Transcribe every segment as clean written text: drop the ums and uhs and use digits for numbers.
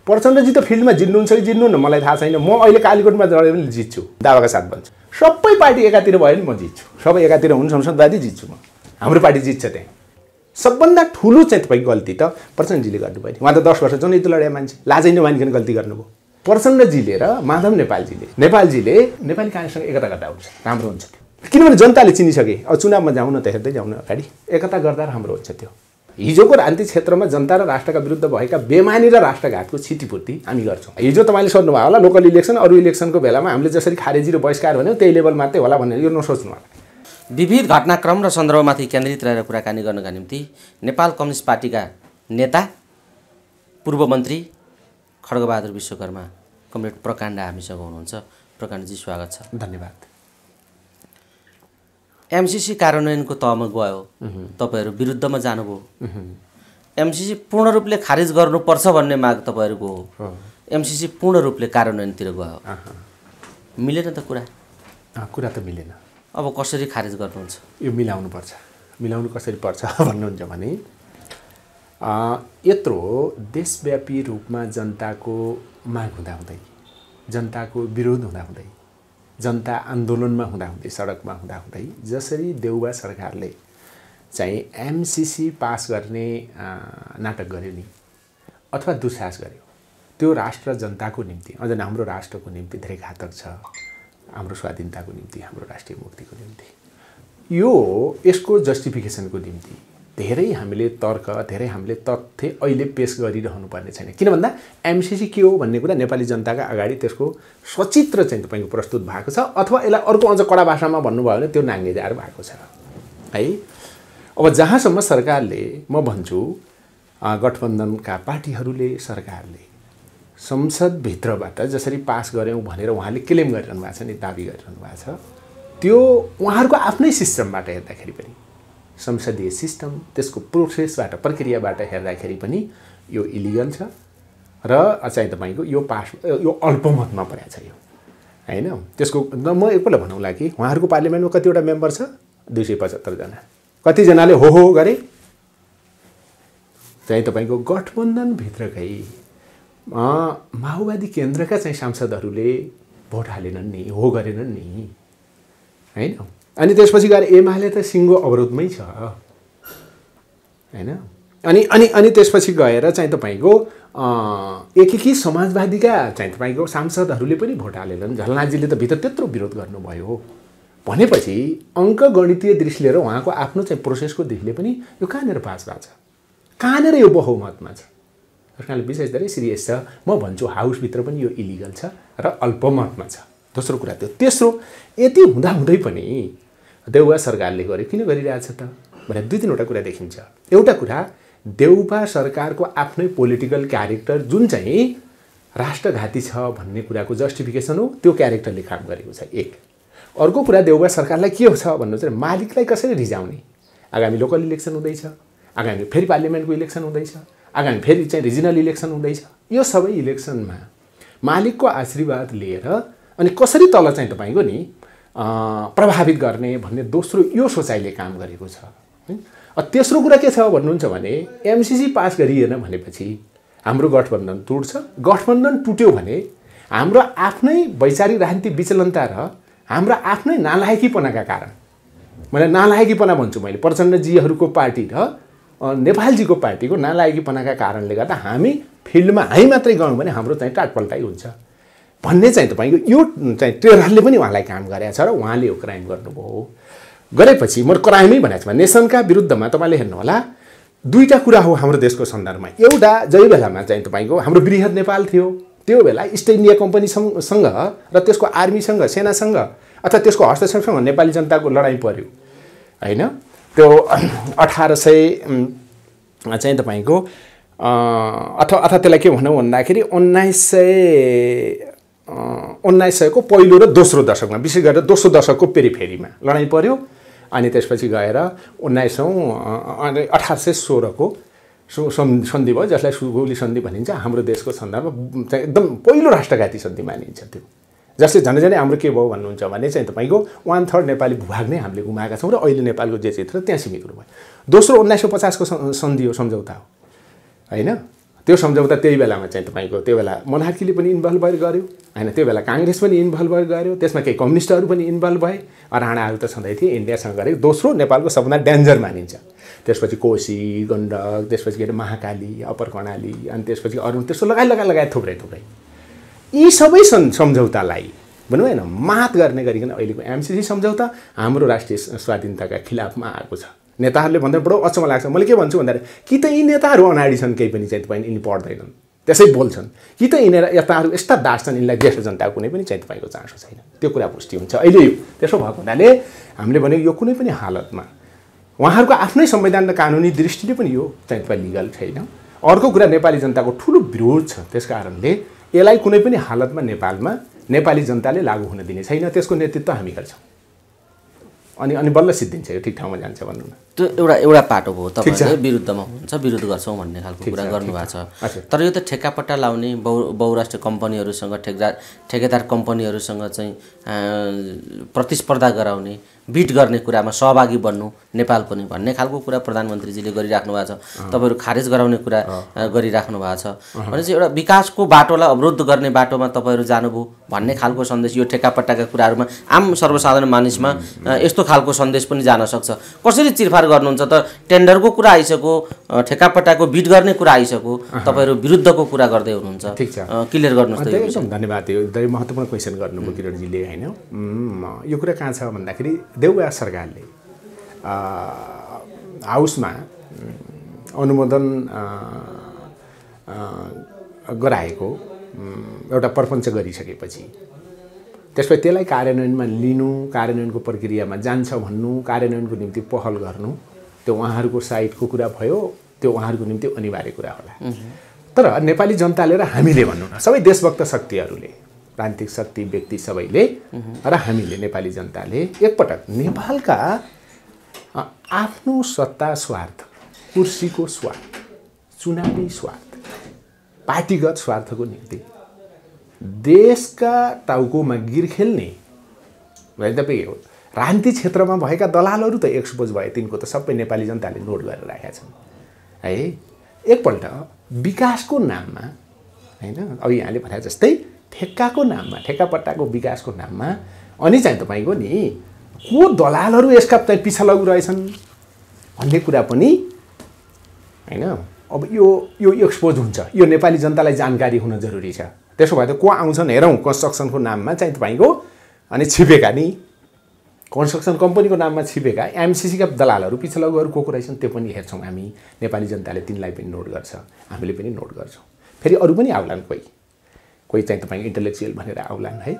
प्रचण्डजी त फिल्डमा जित्नुहुन्छ कि जित्नुहुन्न मलाई थाहा छैन। म अहिले कालीकोटमा लडे पनि जित्छु, दावाका साथ भन्छु। सबै पार्टी एकातिर भयो भने म जित्छु, सबै एकातिर हुनु संसदवादी जित्छु म। हाम्रो पार्टी जित्छ त्यहाँ। सबभन्दा ठुलो चाहिँ तपाईँको गल्ती त प्रचण्डजीले गर्नुभयो नि। उहाँ त 10 वर्ष जनयुद्ध लड्या मान्छे, लाजै नमानिकन गल्ती गर्नुभयो। प्रचण्डजीले र माधव नेपालजीले नेपाली काङ्ग्रेससँग एकता गर्दा हुन्छ, राम्रो हुन्छ त्यो। किनभने जनताले चिनिसके। अब चुनावमा जाउँ न त, हेर्दै जाउँ न अगाडि, एकता गर्दा राम्रो हुन्छ त्यो। हिजोको राजनीतिक क्षेत्रमा जनता र राष्ट्रका विरुद्ध भएका बेमानी र राष्ट्रघातको क्षतिपूर्ति हामी गर्छौँ। हिजो तपाईँले सोध्नुभयो होला लोकल इलेक्सन अरू इलेक्सनको बेलामा हामीले जसरी खारेजी र बहिष्कार भन्यौँ त्यही लेभल मात्रै होला भनेर यो नसोच्नु होला। विविध घटनाक्रम र सन्दर्भमाथि केन्द्रित रहेर कुराकानी गर्नका निम्ति नेपाल कम्युनिस्ट पार्टीका नेता पूर्व मन्त्री खड्गबहादुर विश्वकर्मा कमरेड प्रकाण्ड हामीसँग हुनुहुन्छ। प्रकाण्डजी स्वागत छ। धन्यवाद। एमसीसी कार्यान्वयनको तहमा गयो, तपाईँहरू विरुद्धमा जानुभयो। एमसीसी पूर्ण रूपले खारेज गर्नुपर्छ भन्ने माग तपाईँहरूको हो, एमसीसी पूर्ण रूपले कार्यान्वयनतिर गयो, मिलेन त कुरा? कुरा त मिलेन। अब कसरी खारेज गर्नुहुन्छ? यो मिलाउनुपर्छ। मिलाउनु कसरी पर्छ भन्नुहुन्छ भने यत्रो देशव्यापी रूपमा जनताको माग हुँदाहुँदै, जनताको विरोध हुँदाहुँदै, जनता आन्दोलनमा हुँदाहुँदै, सडकमा हुँदाहुँदै जसरी देउबा सरकारले चाहिँ एमसीसी पास गर्ने नाटक गर्यो नि अथवा दुस्साहस गर्यो, त्यो राष्ट्र जनताको निम्ति, अझ हाम्रो राष्ट्रको निम्ति धेरै घातक छ। हाम्रो स्वाधीनताको निम्ति, हाम्रो राष्ट्रिय मुक्तिको निम्ति, यो यसको जस्टिफिकेसनको निम्ति धेरै हामीले तर्क, धेरै हामीले तथ्य अहिले पेश गरिरहनु पर्ने छैन। किन भन्दा एमसीसी के हो भन्ने कुरा नेपाली जनताका अगाडि त्यसको सचित्र चाहिँ तपाईँको प्रस्तुत भएको छ, अथवा यसलाई अर्को अझ कडा भाषामा भन्नुभयो भने त्यो नाङ्गेदार भएको छ है। अब जहाँसम्म सरकारले, म भन्छु गठबन्धनका पार्टीहरूले, सरकारले संसदभित्रबाट जसरी पास गऱ्यौँ भनेर उहाँले क्लेम गरिरहनु भएको छ नि, दाबी गरिरहनु भएको छ, त्यो उहाँहरूको आफ्नै सिस्टमबाट हेर्दाखेरि पनि, संसदीय सिस्टम त्यसको प्रोसेसबाट, प्रक्रियाबाट हेर्दाखेरि पनि यो इलिगल छ र चाहिँ तपाईँको यो पास, यो अल्पमतमा परेको छ यो हैन। त्यसको म एकपल्ट भनौँला कि उहाँहरूको पार्लियामेन्टमा कतिवटा मेम्बर छ? 275 जना। कतिजनाले हो गरे? चाहिँ तपाईँको गठबन्धनभित्रकै माओवादी केन्द्रका चाहिँ सांसदहरूले भोट हालेनन् नि, हो गरेनन् नि हैन। अनि त्यसपछि गएर एमाले त सिङ्गो अवरोधमै छ हैन। अनि त्यसपछि गएर चाहिँ तपाईँको एकीकृत समाजवादीका चाहिँ तपाईँको सांसदहरूले पनि भोट हालेनन्। झलनाथजीले त भित्र त्यत्रो विरोध गर्नुभयो भनेपछि अङ्कगणितीय दृष्टिले र उहाँको आफ्नो चाहिँ प्रोसेसको दृष्टिले पनि यो कहाँनिर पास भएको छ, कहाँनिर यो बहुमतमा छ? त्यस कारणले विशेष धेरै सिरियस छ। म भन्छु हाउसभित्र पनि यो इलिगल छ र अल्पमतमा छ। दोस्रो कुरा त्यो। तेस्रो, यति हुँदाहुँदै पनि देउबा सरकारले गर्यो, किन गरिरहेछ त भनेर 2-3वटा कुरा देखिन्छ। एउटा कुरा, देउबा सरकारको आफ्नै पोलिटिकल क्यारेक्टर जुन चाहिँ राष्ट्रघाती छ भन्ने कुराको जस्टिफिकेसन हो, त्यो क्यारेक्टरले काम गरेको छ एक। अर्को कुरा, देउबा सरकारलाई के छ भन्नु चाहिँ मालिकलाई कसरी रिजाउने। आगामी लोकल इलेक्सन हुँदैछ, आगामी फेरि पार्लियामेन्टको इलेक्सन हुँदैछ, आगामी फेरि चाहिँ रिजनल इलेक्सन हुँदैछ। यो सबै इलेक्सनमा मालिकको आशीर्वाद लिएर अनि कसरी तल चाहिँ तपाईँको नि प्रभावित गर्ने भन्ने दोस्रो यो सोचाइले काम गरेको छ। तेस्रो कुरा के छ भन्नुहुन्छ भने एमसीसी पास गरिएन भनेपछि हाम्रो गठबन्धन टुट्छ। गठबन्धन टुट्यो भने हाम्रो आफ्नै वैचारिक राजनीतिक विचलनता र हाम्रो आफ्नै नालायकीपनाका कारण, मैले नालायकीपना भन्छु, मैले प्रचण्डजीहरूको पार्टी र नेपालजीको पार्टीको नालायकीपनाका कारणले गर्दा हामी फिल्डमा हामी मात्रै गयौँ भने हाम्रो चाहिँ टाटपल्टाइ हुन्छ भन्ने चाहिँ तपाईँको यो चाहिँ टेररले पनि उहाँलाई काम गरेको छ र उहाँले यो क्राइम गर्नुभयो। गरेपछि म क्राइमै भनेको छु, नेसनका विरुद्धमा तपाईँले हेर्नुहोला दुईटा कुरा हो हाम्रो देशको सन्दर्भमा। एउटा जय बेलामा चाहिँ तपाईँको हाम्रो वृहत नेपाल थियो, त्यो बेला इस्ट इन्डिया कम्पनीसँग र त्यसको आर्मीसँग, सेनासँग अथवा त्यसको हस्तक्षेपसँग नेपाली जनताको लडाइँ पर्यो हैन। त्यो 1800 चाहिँ तपाईँको अथवा त्यसलाई के भनौँ भन्दाखेरि 1900 को पहिलो र दोस्रो दशकमा, विशेष गरेर दोस्रो दशकको पेरिफेरीमा लडाइँ पर्यो। अनि त्यसपछि गएर 1816 को सन्धि भयो, जसलाई सुगौली सन्धि भनिन्छ। हाम्रो देशको सन्दर्भमा चाहिँ एकदम पहिलो राष्ट्रघाती सन्धि मानिन्छ त्यो, जसले झन्डै हाम्रो के भयो भन्नुहुन्छ भने चाहिँ तपाईँको 1/3 नेपाली भूभाग नै हामीले गुमाएका छौँ र अहिले नेपालको जे चित्र त्यहाँ सीमित भयो। दोस्रो 1950 को सन्धि हो, सम्झौता हो हैन। त्यो सम्झौता त्यही बेलामा चाहिँ तपाईँको त्यो बेला मोनार्कीले पनि इन्भल्भ भएर गर्यो होइन, त्यो बेला काङ्ग्रेस पनि इन्भल्भ भएर गर्यो, त्यसमा केही कम्युनिस्टहरू पनि इन्भल्भ भए, राणाहरू त छँदै थिए, इन्डियासँग गरेको दोस्रो नेपालको सबभन्दा डेन्जर मानिन्छ। त्यसपछि कोशी, गण्डक, त्यसपछि के अरे महाकाली, अप्पर कर्णाली, अनि त्यसपछि अरू त्यस्तो लगायत थुप्रै यी सबै सम्झौतालाई भनौँ होइन मात गर्ने गरिकन अहिलेको एमसिसी सम्झौता हाम्रो राष्ट्रिय स्वाधीनताका खिलाफमा आएको छ। नेताहरूले भन्दा बडो अचम्म लाग्छ। मैले के भन्छु भन्दाखेरि कि त यी नेताहरू अनाडी छन्, केही पनि चाहिँ तपाईँ यिनी पढ्दैनन् त्यसै बोल्छन्, कि त यिनीहरू यताहरू यस्ता दास छन्, यिनलाई देश र जनताको कुनै पनि चाहिँ तपाईँको चासो छैन। त्यो कुरा पुष्टि हुन्छ अहिले यो। त्यसो भएको हुनाले हामीले भनेको यो कुनै पनि हालतमा उहाँहरूको आफ्नै संवैधान र कानुनी दृष्टिले पनि यो चाहिँ तपाईँ लिगल छैन। अर्को कुरा नेपाली जनताको ठुलो विरोध छ, त्यस कारणले यसलाई कुनै पनि हालतमा नेपालमा नेपाली जनताले लागू हुन दिने छैन। त्यसको नेतृत्व हामी गर्छौँ अनि बल्ल सिद्धिन्छ, यो ठिक ठाउँमा जान्छ भन्नु न। त्यो एउटा पाटो भयो, तपाईँले विरुद्धमा हुन्छ, विरोध गर्छौँ भन्ने खालको कुरा गर्नुभएको छ। तर यो त ठेक्कापट्टा लाउने बहुराष्ट्रिय कम्पनीहरूसँग ठेकेदार कम्पनीहरूसँग चाहिँ प्रतिस्पर्धा गराउने, बिट गर्ने कुरामा सहभागी बन्नु नेपाल पनि भन्ने खालको कुरा प्रधानमन्त्रीजीले गरिराख्नु भएको छ। तपाईँहरू खारेज गराउने कुरा गरिराख्नु भएको छ। भनेपछि एउटा विकासको बाटोलाई अवरुद्ध गर्ने बाटोमा तपाईँहरू जानुभयो भन्ने खालको सन्देश यो ठेक्कापट्टाका कुराहरूमा आम सर्वसाधारण मानिसमा यस्तो खालको सन्देश पनि जान सक्छ। कसरी चिरफार गर्नुहुन्छ त? टेन्डरको कुरा आइसक्यो, ठेक्कापट्टाको बिट गर्ने कुरा आइसक्यो, तपाईँहरू विरुद्धको कुरा गर्दै हुनुहुन्छ। ठिक छ, क्लियर गर्नुहोस् त। एकदम धन्यवाद, यो एकदमै महत्त्वपूर्ण क्वेसन गर्नुभयो किरणजीले होइन। यो कुरा कहाँ छ भन्दाखेरि देउवा सरकारले हाउसमा अनुमोदन गराएको एउटा प्रपञ्च गरिसकेपछि त्यसपछि त्यसलाई कार्यान्वयनमा लिनु, कार्यान्वयनको प्रक्रियामा जान्छ भन्नु, कार्यान्वयनको निम्ति पहल गर्नु, त्यो उहाँहरूको साइडको कुरा भयो, त्यो उहाँहरूको निम्ति अनिवार्य कुरा होला। तर नेपाली जनताले र हामीले भन्नु न, सबै देशभक्त शक्तिहरूले, राजनीतिक शक्ति, व्यक्ति सबैले र हामीले नेपाली जनताले एकपटक नेपालका आफ्नो सत्ता स्वार्थ, कुर्सीको स्वार्थ, चुनावी स्वार्थ, पार्टीगत स्वार्थको निम्ति देशका टाउकोमा गिर खेल्ने तपाईँ राजनीति क्षेत्रमा भएका दलालहरू त एक्सपोज भए, तिनको त सबै नेपाली जनताले नोट गरेर राखेका छन् है। एकपल्ट विकासको नाममा होइन, अब यहाँले भने जस्तै ठेक्काको नाममा, ठेक्कापट्टाको विकासको नाममा अनि चाहिँ तपाईँको नि को दलालहरू यसका चाहिँ पिछा लागु रहेछन् भन्ने कुरा पनि होइन अब यो एक्सपोज हुन्छ। यो नेपाली जनतालाई जानकारी हुन जरुरी छ। त्यसो भए त को आउँछन् हेरौँ, कन्स्ट्रक्सनको नाममा चाहिँ तपाईँको अनि छिपेका नि, कन्स्ट्रक्सन कम्पनीको नाममा छिपेका एमसिसीका दलालहरू, पिछा लागुहरू को रहेछन् त्यो पनि हेर्छौँ हामी। नेपाली जनताले तिनलाई पनि नोट गर्छ, हामीले पनि नोट गर्छौँ। फेरि अरू पनि आउलान्, कोही चाहिँ तपाईँको इन्टेलेक्चुअल भनेर आउलान् है,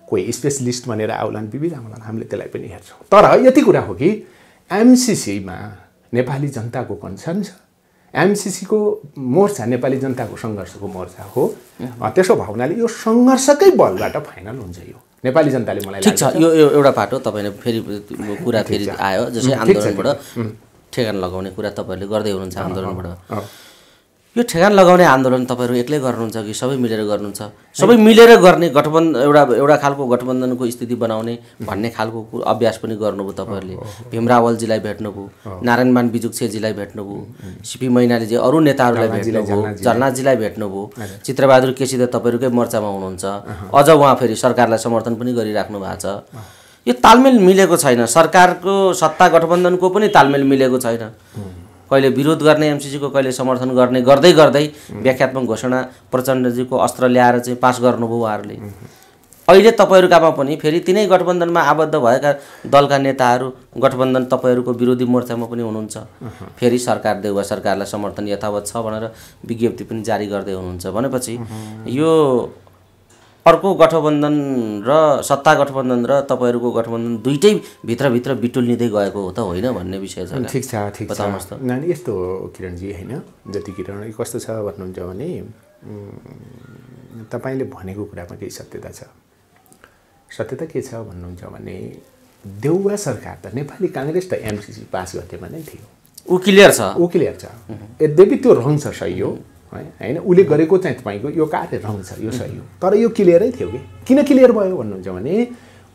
कोही स्पेसलिस्ट भनेर आउलान्, विविध आउलान्, हामीले त्यसलाई पनि हेर्छौँ। तर यति कुरा हो कि एमसिसीमा नेपाली जनताको कन्सर्न छ। एमसिसीको मोर्चा नेपाली जनताको सङ्घर्षको मोर्चा हो। त्यसो भयो हुनाले यो सङ्घर्षकै बलबाट फाइनल हुन्छ। यो नेपाली जनताले मलाई ठिक छ। यो एउटा पाटो तपाईँले फेरि कुरा फेरि आयो, जस्तै आन्दोलनबाट ठेगान लगाउने कुरा तपाईँहरूले गर्दै हुनुहुन्छ। आन्दोलनबाट यो ठेगान लगाउने आन्दोलन तपाईँहरू एक्लै गर्नुहुन्छ कि सबै मिलेर गर्नुहुन्छ? सबै मिलेर गर्ने गठबन्धन, एउटा खालको गठबन्धनको स्थिति बनाउने भन्ने खालको अभ्यास पनि गर्नुभयो तपाईँहरूले। भीम रावलजीलाई भेट्नुभयो, नारायणमान बिजुक्सेजीलाई भेट्नुभयो, सिपी मैनालीजी, अरू नेताहरूलाई भेट्नुभयो, झरनाजीलाई भेट्नुभयो, चित्रबहादुर केसी त तपाईँहरूकै मोर्चामा हुनुहुन्छ, अझ उहाँ फेरि सरकारलाई समर्थन पनि गरिराख्नु भएको छ। यो तालमेल मिलेको छैन, सरकारको सत्ता गठबन्धनको पनि तालमेल मिलेको छैन। कहिले विरोध गर्ने एमसिसीको, कहिले समर्थन गर्ने, गर्दै गर्दै व्याख्यात्मक घोषणा प्रचण्डजीको अस्त्र ल्याएर चाहिँ पास गर्नुभयो उहाँहरूले। अहिले तपाईँहरूकामा पनि फेरि तिनै गठबन्धनमा आबद्ध भएका दलका नेताहरू गठबन्धन तपाईँहरूको विरोधी मोर्चामा पनि हुनुहुन्छ। फेरि सरकार, देउवा सरकारलाई समर्थन यथावत छ भनेर विज्ञप्ति पनि जारी गर्दै हुनुहुन्छ। भनेपछि यो अर्को गठबन्धन र सत्ता गठबन्धन र तपाईँहरूको गठबन्धन दुइटै भित्रभित्र बिटुल्निँदै गएको हो त होइन भन्ने विषय छ। ठिक छ, ठिक छ। नानी यस्तो किरणजी होइन, जति किरण कस्तो छ भन्नुहुन्छ भने तपाईँले भनेको कुरामा केही सत्यता छ। सत्यता के छ भन्नुहुन्छ भने देउवा सरकार त नेपाली काङ्ग्रेस त एमसिसी पास गर्थेमा नै थियो, ऊ क्लियर छ, ऊ क्लियर छ। यद्यपि त्यो रङ छ, सही हो होइन, उसले गरेको चाहिँ तपाईँको यो कार्य रङ छ, यो सही हो। तर यो क्लियरै थियो कि किन क्लियर भयो भन्नुहुन्छ भने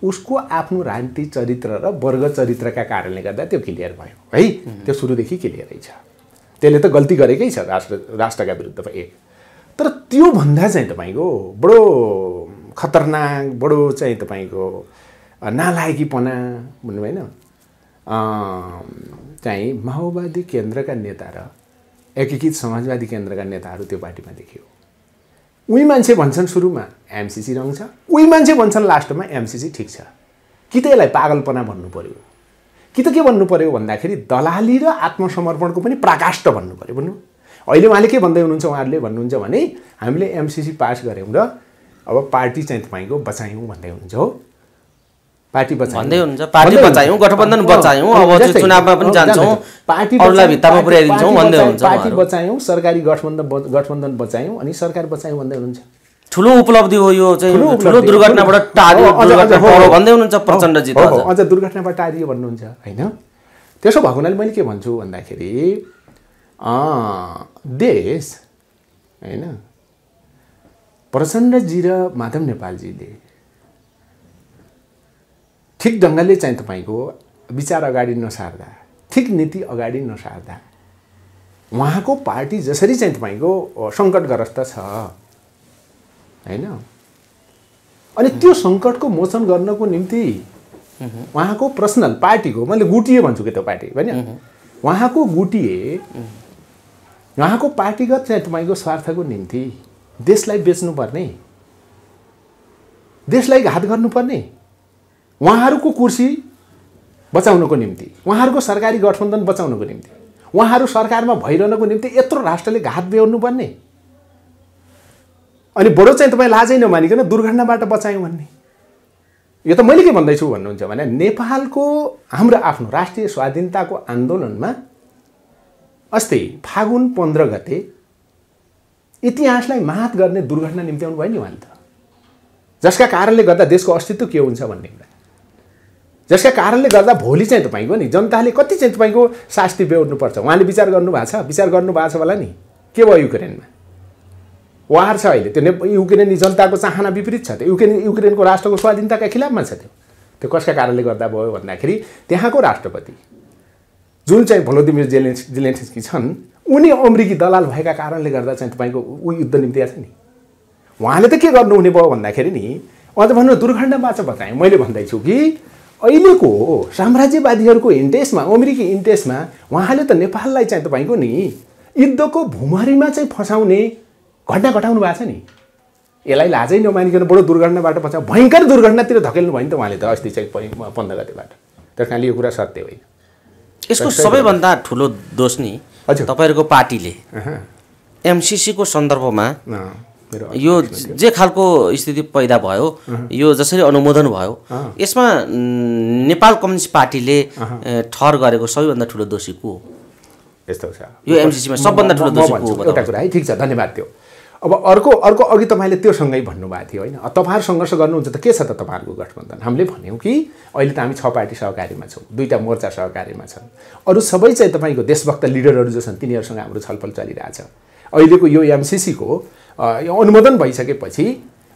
उसको आफ्नो राजनीतिक चरित्र र वर्ग चरित्रका कारणले गर्दा त्यो क्लियर भयो है। त्यो सुरुदेखि क्लियरै छ। त्यसले त गल्ती गरेकै छ राष्ट्रका विरुद्ध एक। तर त्यो भन्दा चाहिँ तपाईँको बडो खतरनाक, बडो चाहिँ तपाईँको नालायकीपना भन्नु भएन चाहिँ माओवादी केन्द्रका नेता र एकीकृत समाजवादी केन्द्रका नेताहरू त्यो पार्टीमा देखियो। उही मान्छे भन्छन् सुरुमा एमसीसी रङ छ, उही मान्छे भन्छन् लास्टमा एमसीसी ठिक छ। कि त यसलाई पागलपना भन्नु पर्यो, कि त के भन्नु पर्यो भन्दाखेरि दलाली र आत्मसमर्पणको पनि प्राकाष्ठ भन्नु पर्यो। भन्नु अहिले उहाँले के भन्दै हुनुहुन्छ, उहाँहरूले भन्नुहुन्छ भने हामीले एमसीसी पास गऱ्यौँ र अब पार्टी चाहिँ तपाईँको बचायौँ भन्दै हुनुहुन्छ। हो, पार्टी भन्दै हुनुहुन्छ, पार्टी बचायौँ, गठबन्धन बचायौँ, अब चुनावमा पनि जान्छौँ, अरूलाई भित्तामा पुर्याइदिन्छौँ भन्दै हुनुहुन्छ। पार्टी बचायौँ, सरकारी गठबन्धन बचायौँ अनि सरकार बचायौँ भन्दै हुनुहुन्छ। ठुलो उपलब्धि हो यो चाहिँ, ठुलो दुर्घटनाबाट टारियो भन्दै हुनुहुन्छ प्रचण्डजी। अझ दुर्घटनाबाट टारियो भन्नुहुन्छ होइन। त्यसो भएको हुनाले मैले के भन्छु भन्दाखेरि देश होइन प्रचण्डजी र माधव नेपालजीले ठिक ढङ्गले चाहिँ तपाईँको विचार अगाडि नसार्दा, ठिक नीति अगाडि नसार्दा उहाँको पार्टी जसरी चाहिँ तपाईँको सङ्कटग्रस्त छ होइन, अनि त्यो सङ्कटको मोचन गर्नको निम्ति उहाँको पर्सनल पार्टीको, मैले गुटिए भन्छु कि त्यो पार्टी होइन, उहाँको गुटिए उहाँको पार्टीगत चाहिँ तपाईँको स्वार्थको निम्ति देशलाई बेच्नुपर्ने, देशलाई घात गर्नुपर्ने, उहाँहरूको कुर्सी बचाउनको निम्ति, उहाँहरूको सरकारी गठबन्धन बचाउनको निम्ति, उहाँहरू सरकारमा भइरहनको निम्ति यत्रो राष्ट्रले घात बेहोर्नुपर्ने, अनि बडो चाहिँ तपाईँ लाजै नमानिकन दुर्घटनाबाट बचायौँ भन्ने। यो त मैले के भन्दैछु भन्नुहुन्छ भने नेपालको हाम्रो आफ्नो राष्ट्रिय स्वाधीनताको आन्दोलनमा अस्ति फागुन 15 गते इतिहासलाई मात गर्ने दुर्घटना निम्त्याउनु भयो नि उहाँले त, जसका कारणले गर्दा देशको अस्तित्व के हुन्छ भन्ने कुरा, जसका कारणले गर्दा भोलि चाहिँ तपाईँको नि जनताले कति चाहिँ तपाईँको शास्ति बेहोर्नुपर्छ उहाँले विचार गर्नुभएको छ। विचार गर्नुभएको छ होला नि के भयो युक्रेनमा, वार छ अहिले, त्यो युक्रेनी जनताको चाहना विपरीत छ, त्यो युक्रेनको राष्ट्रको स्वाधीनताका खिलाफमा छ। त्यो कसका कारणले गर्दा भयो भन्दाखेरि त्यहाँको राष्ट्रपति जुन चाहिँ भलोदिमिर जेलेन्स्की छन् उनी अमेरिकी दलाल भएका कारणले गर्दा चाहिँ तपाईँको युद्ध निम्ति छ नि। उहाँले त के गर्नुहुने भयो भन्दाखेरि नि अझ भन्नु दुर्घटनाबाट बताएँ। मैले भन्दैछु कि अहिलेको साम्राज्यवादीहरूको इन्ट्रेस्टमा, अमेरिकी इन्ट्रेस्टमा उहाँले त नेपाललाई चाहिँ तपाईँको नि युद्धको भुमरीमा चाहिँ फसाउने घटना घटाउनु भएको छ नि। यसलाई लाजै नमानिकन बडो दुर्घटनाबाट बचाउ, भयङ्कर दुर्घटनातिर धकेल्नु भयो नि त उहाँले त अस्ति चाहिँ 15 गतेबाट। त्यस कारणले यो कुरा सत्य होइन। यसको सबैभन्दा ठुलो दोष नि तपाईँहरूको पार्टीले एमसीसीको सन्दर्भमा यो जे खालको स्थिति पैदा भयो, यो जसरी अनुमोदन भयो, यसमा नेपाल कम्युनिस्ट पार्टीले ठहर गरेको सबैभन्दा ठुलो दोषी को हो? यस्तो छ यो एमसीसीमा सबभन्दा ठुलो दोषी को हो? एउटा कुरा है, ठिक छ, धन्यवाद। त्यो अब अर्को अघि तपाईँले त्यो सँगै भन्नुभएको थियो होइन। तपाईँहरू सङ्घर्ष गर्नुहुन्छ त के छ त तपाईँहरूको गठबन्धन? हामीले भन्यौँ कि अहिले त हामी 6 पार्टी सहकारीमा छौँ, 2टा मोर्चा सहकारीमा छन्, अरू सबै चाहिँ तपाईँको देशभक्त लिडरहरू जो छन् तिनीहरूसँग हाम्रो छलफल चलिरहेछ। अहिलेको यो एमसीसीको यो अनुमोदन भइसकेपछि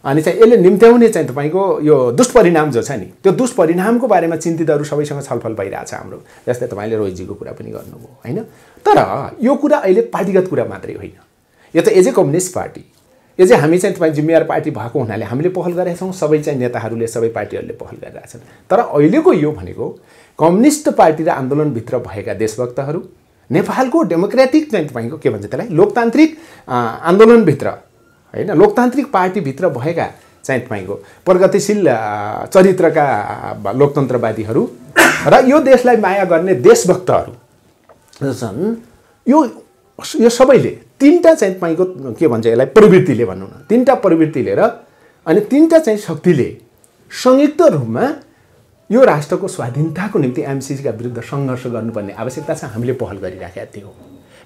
अनि चाहिँ यसले निम्त्याउने चाहिँ तपाईँको यो दुष्परिणाम जो छ नि, त्यो दुष्परिणामको बारेमा चिन्तितहरू सबैसँग छलफल भइरहेछ हाम्रो। जस्तै तपाईँले रोहितजीको कुरा पनि गर्नुभयो होइन। तर यो कुरा अहिले पार्टीगत कुरा मात्रै होइन, यो त एज ए कम्युनिस्ट पार्टी, यो चाहिँ हामी चाहिँ तपाईँ जिम्मेवार पार्टी भएको हुनाले हामीले पहल गरेका छौँ, सबै चाहिँ नेताहरूले, सबै पार्टीहरूले पहल गरिरहेछन्। तर अहिलेको यो भनेको कम्युनिस्ट पार्टी र आन्दोलनभित्र भएका देशभक्तहरू, नेपालको डेमोक्रेटिक चाहिँ तपाईँको के भन्छ त्यसलाई लोकतान्त्रिक आन्दोलनभित्र होइन, लोकतान्त्रिक पार्टीभित्र भएका चाहिँ तपाईँको प्रगतिशील चरित्रका लोकतन्त्रवादीहरू र यो देशलाई माया गर्ने देशभक्तहरू छन्। यो सबैले 3टा चाहिँ तपाईँको के भन्छ यसलाई प्रवृत्तिले भनौँ न, 3टा प्रवृत्तिले र अनि 3टा चाहिँ शक्तिले संयुक्त रूपमा यो राष्ट्रको स्वाधीनताको निम्ति एमसीसीका विरुद्ध सङ्घर्ष गर्नुपर्ने आवश्यकता छ। हामीले पहल गरिराखेका थियौँ।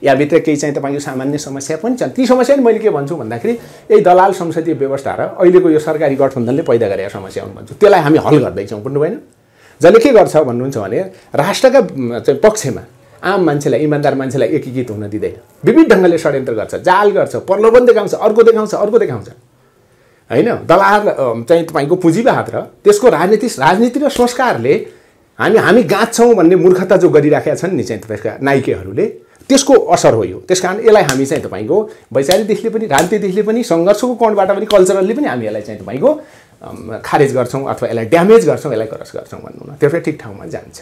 यहाँभित्र केही चाहिँ तपाईँको सामान्य समस्या पनि छन्। ती समस्या मैले के भन्छु भन्दाखेरि यही दलाल संसदीय व्यवस्था र अहिलेको यो सरकारी गठबन्धनले पैदा गरेका समस्या हुन् भन्छु। त्यसलाई हामी हल गर्दैछौँ, बुझ्नु भएन? जसले के गर्छ भन्नुहुन्छ भने राष्ट्रका चाहिँ पक्षमा आम मान्छेलाई, इमान्दार मान्छेलाई एकीकृत हुन दिँदैन, विविध ढङ्गले षड्यन्त्र गर्छ, जाल गर्छ, प्रलोभन देखाउँछ, अर्को देखाउँछ होइन। दलाल चाहिँ तपाईँको पुँजीवाद र त्यसको राजनीति र संस्कारले हामी गाँच्छौँ भन्ने मूर्खता जो गरिराखेका छन् नि चाहिँ तपाईँका नाइकेहरूले, त्यसको असर हो यो। त्यसकारण यसलाई हामी चाहिँ तपाईँको वैचारिकदेखिले पनि राजनीतिदेखिले पनि सङ्घर्षको कोणबाट पनि कल्चरली पनि हामी यसलाई चाहिँ तपाईँको खारेज गर्छौँ अथवा यसलाई ड्यामेज गर्छौँ, यसलाई क्रस गर्छौँ भन्नु न, त्यो फेरि ठिक ठाउँमा जान्छ।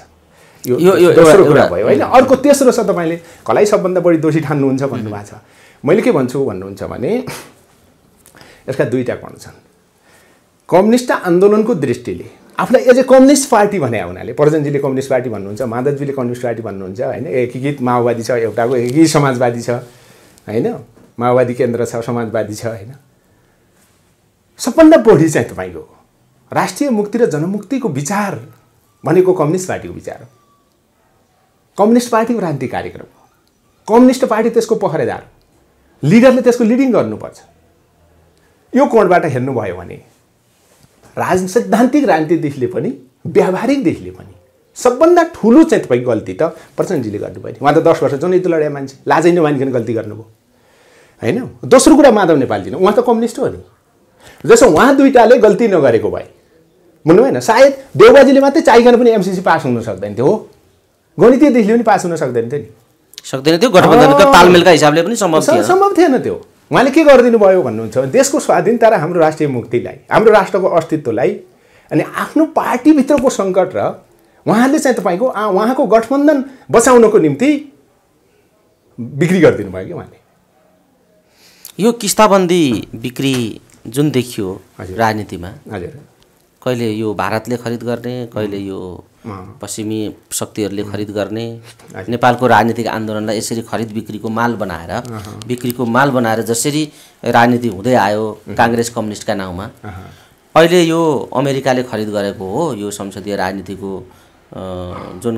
यो दोस्रो कुरा भयो होइन। अर्को तेस्रो छ तपाईँले कसलाई सबभन्दा बढी दोषी ठान्नुहुन्छ भन्नुभएको छ। मैले के भन्छु भन्नुहुन्छ भने यसका दुईवटा कण छन्। कम्युनिस्ट आन्दोलनको दृष्टिले आफूलाई एज ए कम्युनिस्ट पार्टी भने हुनाले प्रजनजीले कम्युनिस्ट पार्टी भन्नुहुन्छ, माधवजीले कम्युनिस्ट पार्टी भन्नुहुन्छ होइन, एकीकृत माओवादी छ एउटाको, एकीकृत समाजवादी छ होइन, माओवादी केन्द्र छ, समाजवादी छ होइन। सबभन्दा बढी चाहिँ तपाईँको राष्ट्रिय मुक्ति र जनमुक्तिको विचार भनेको कम्युनिस्ट पार्टीको विचार हो। कम्युनिस्ट पार्टीको राजनीतिक कार्यक्रम हो। कम्युनिस्ट पार्टी त्यसको पहरेदार हो, लिडरले त्यसको लिडिङ गर्नुपर्छ। यो कोणबाट हेर्नुभयो भने सैद्धान्तिक राजनीतिदेखिले पनि व्यावहारिकदेखिले पनि सबभन्दा ठुलो चाहिँ तपाईँको गल्ती त प्रचण्डजीले गर्नुभयो नि। उहाँ त 10 वर्ष जनयुद्ध लड्या मान्छे, लाजै नमानिकन गल्ती गर्नुभयो होइन। दोस्रो कुरा माधव नेपालजी, उहाँ त कम्युनिस्ट हो नि। जसो उहाँ दुईटाले गल्ती नगरेको भए भन्नु भएन, सायद देउबाजीले मात्रै चाहिकन पनि एमसीसी पास हुन सक्दैन थियो, हो गणितीय देखिले पनि पास हुन सक्दैन थियो नि, सक्दैन थियो। गठबन्धनको तालमेलका हिसाबले पनि सम्भव थिएन त्यो। उहाँले के गरिदिनु भयो भन्नुहुन्छ भने देशको स्वाधीनता र हाम्रो राष्ट्रिय मुक्तिलाई, हाम्रो राष्ट्रको अस्तित्वलाई अनि आफ्नो पार्टीभित्रको सङ्कट र उहाँले चाहिँ तपाईँको उहाँको गठबन्धन बचाउनको निम्ति बिक्री गरिदिनु भयो कि उहाँले। यो किस्ताबन्दी बिक्री जुन देखियो राजनीतिमा, हजुर, कहिले यो भारतले खरिद गर्ने, कहिले यो पश्चिमी शक्तिहरूले खरिद गर्ने, नेपालको राजनीतिक आन्दोलनलाई यसरी खरिद बिक्रीको माल बनाएर जसरी राजनीति हुँदै आयो काङ्ग्रेस कम्युनिस्टका नाउँमा, अहिले यो अमेरिकाले खरिद गरेको हो। यो संसदीय राजनीतिको जुन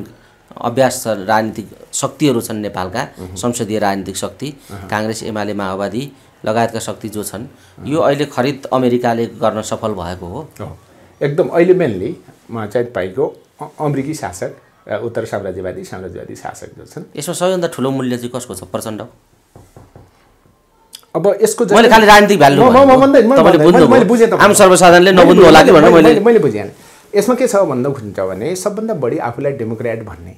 अभ्यास छ, राजनीतिक शक्तिहरू छन् नेपालका, संसदीय राजनीतिक शक्ति काङ्ग्रेस, एमाले, माओवादी लगायतका शक्ति जो छन्, यो अहिले खरिद अमेरिकाले गर्न सफल भएको हो। एकदम अहिले मेनली चाहिँ तपाईँको अमेरिकी शासक, उत्तर साम्राज्यवादी शासक जो छन्, यसमा सबैभन्दा ठुलो मूल्य चाहिँ कसको छ? प्रचण्ड। अब यसको मैले खालि राजनीतिक भ्यालु मैले बुझेँ, आम सर्वसाधारणले नबुझ्नु होला कि भनेर मैले बुझेँ। यसमा के छ भन्दा हुन्छ भने सबभन्दा बढी आफूलाई डेमोक्रेट भन्ने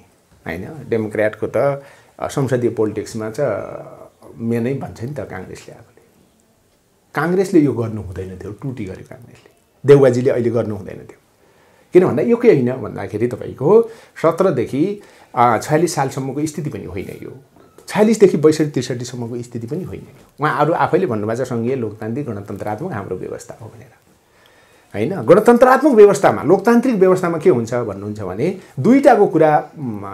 होइन, डेमोक्रेटको त संसदीय पोलिटिक्समा चाहिँ मेनै भन्छ नि त काङ्ग्रेसले। आफूले काङ्ग्रेसले यो गर्नु हुँदैन थियो, टुटी गर्यो काङ्ग्रेसले, देउबाजीले अहिले गर्नु हुँदैन थियो। किन भन्दा यो के होइन भन्दाखेरि तपाईँको 17 देखि 46 सालसम्मको स्थिति पनि होइन यो, 46 देखि 62-63 सम्मको स्थिति पनि होइन यो। उहाँहरू आफैले भन्नुभएको छ सङ्घीय लोकतान्त्रिक गणतन्त्रात्मक हाम्रो व्यवस्था हो भनेर होइन। गणतन्त्रात्मक व्यवस्थामा, लोकतान्त्रिक व्यवस्थामा के हुन्छ भन्नुहुन्छ भने दुईटाको कुरा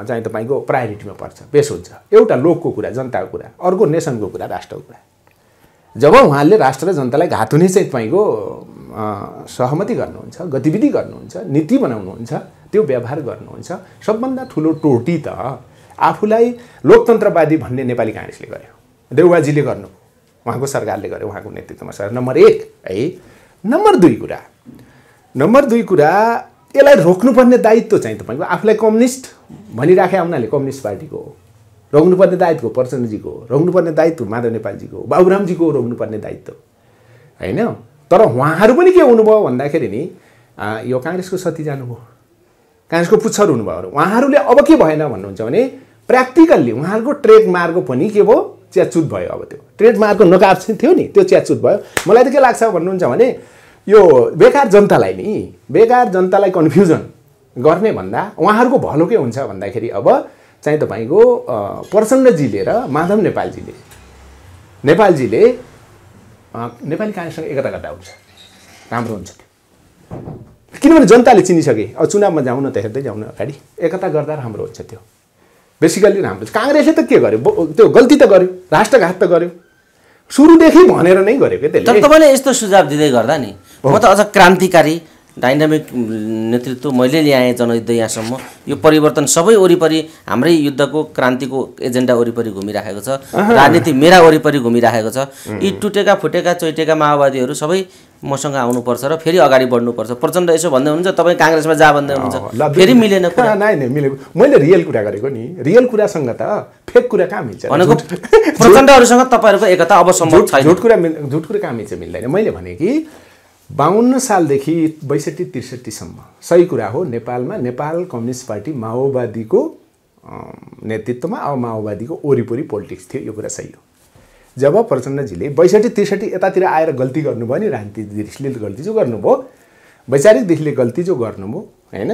चाहिँ तपाईँको प्रायोरिटीमा पर्छ, पेश हुन्छ। एउटा लोकको कुरा, जनताको कुरा, अर्को नेसनको कुरा, राष्ट्रको कुरा। जब उहाँले राष्ट्र र जनतालाई घात हुने चाहिँ तपाईँको सहमति गर्नुहुन्छ, गतिविधि गर्नुहुन्छ, नीति बनाउनुहुन्छ, त्यो व्यवहार गर्नुहुन्छ, सबभन्दा ठुलो टोटी त आफूलाई लोकतन्त्रवादी भन्ने नेपाली काङ्ग्रेसले गर्यो, देउबाजीले गर्नु, उहाँको सरकारले गर्यो, उहाँको नेतृत्वमा सर। नम्बर 1 है। नम्बर 2 कुरा यसलाई रोक्नुपर्ने दायित्व चाहिँ तपाईँको आफूलाई कम्युनिस्ट भनिराखे हुनाले कम्युनिस्ट पार्टीको हो, रोक्नुपर्ने दायित्व प्रचण्डजीको हो, रोक्नुपर्ने दायित्व माधव नेपालजीको हो, बाबुरामजीको हो रोक्नुपर्ने दायित्व होइन। तर उहाँहरू पनि के हुनुभयो भन्दाखेरि नि यो काङ्ग्रेसको सती जानुभयो, काङ्ग्रेसको पुच्छर हुनुभयो। उहाँहरूले अब के भएन भन्नुहुन्छ भने प्र्याक्टिकल्ली उहाँहरूको ट्रेडमार्कको पनि के भयो, च्याचुत भयो। अब त्यो ट्रेडमार्कको नकाब थियो नि, त्यो च्याचुत भयो। मलाई त के लाग्छ भन्नुहुन्छ भने यो बेकार जनतालाई कन्फ्युजन गर्ने भन्दा उहाँहरूको भलो के हुन्छ भन्दाखेरि अब चाहिँ तपाईँको प्रचण्डजीले र माधव नेपालजीले नेपाली काङ्ग्रेससँग एकता गर्दा हुन्छ, राम्रो हुन्छ त्यो। किनभने जनताले चिनिसके, अब चुनावमा जाउँ न त, हेर्दै जाउँ न अगाडि, एकता गर्दा राम्रो हुन्छ त्यो, बेसिकल्ली राम्रो छ। काङ्ग्रेसले त के गर्यो, त्यो गल्ती त गर्यो, राष्ट्रघात त गर्यो, सुरुदेखि भनेर नै गर्यो क्या त्यसले। तर तपाईँले यस्तो सुझाव दिँदै गर्दा नि म त अझ क्रान्तिकारी डाइनामिक नेतृत्व मैले ल्याएँ जनयुद्ध यहाँसम्म, यो परिवर्तन सबै वरिपरि हाम्रै युद्धको क्रान्तिको एजेन्डा वरिपरि घुमिराखेको छ, राजनीति मेरा वरिपरि घुमिराखेको छ। यी टुटेका फुटेका चोइटेका माओवादीहरू सबै मसँग आउनुपर्छ र फेरि अगाडि बढ्नुपर्छ। प्रचण्ड यसो भन्दै हुनुहुन्छ, तपाईँ काङ्ग्रेसमा जा भन्दै हुनुहुन्छ, फेरि मिलेन कुरा। नै मिलेको, मैले रियल कुरा गरेको नि, रियल कुरासँग त फेक कुरा कहाँ मिल्छ भनेको। प्रचण्डहरूसँग तपाईँहरूको एकता अब सम्भव छैन। झुट कुरा कहाँ मिल्छ, मिल्दैन। मैले भने कि 52 सालदेखि 62-63 सम्म सही कुरा हो, नेपालमा नेपाल कम्युनिस्ट पार्टी माओवादीको नेतृत्वमा अब माओवादीको वरिपरि पोलिटिक्स थियो, यो कुरा सही हो। जब प्रचण्डजीले 62-63 यतातिर आएर गल्ती गर्नुभयो नि, राजनीतिक दृष्टिले गल्ती जो गर्नुभयो, वैचारिक दृष्टिले गल्ती जो गर्नुभयो हैन,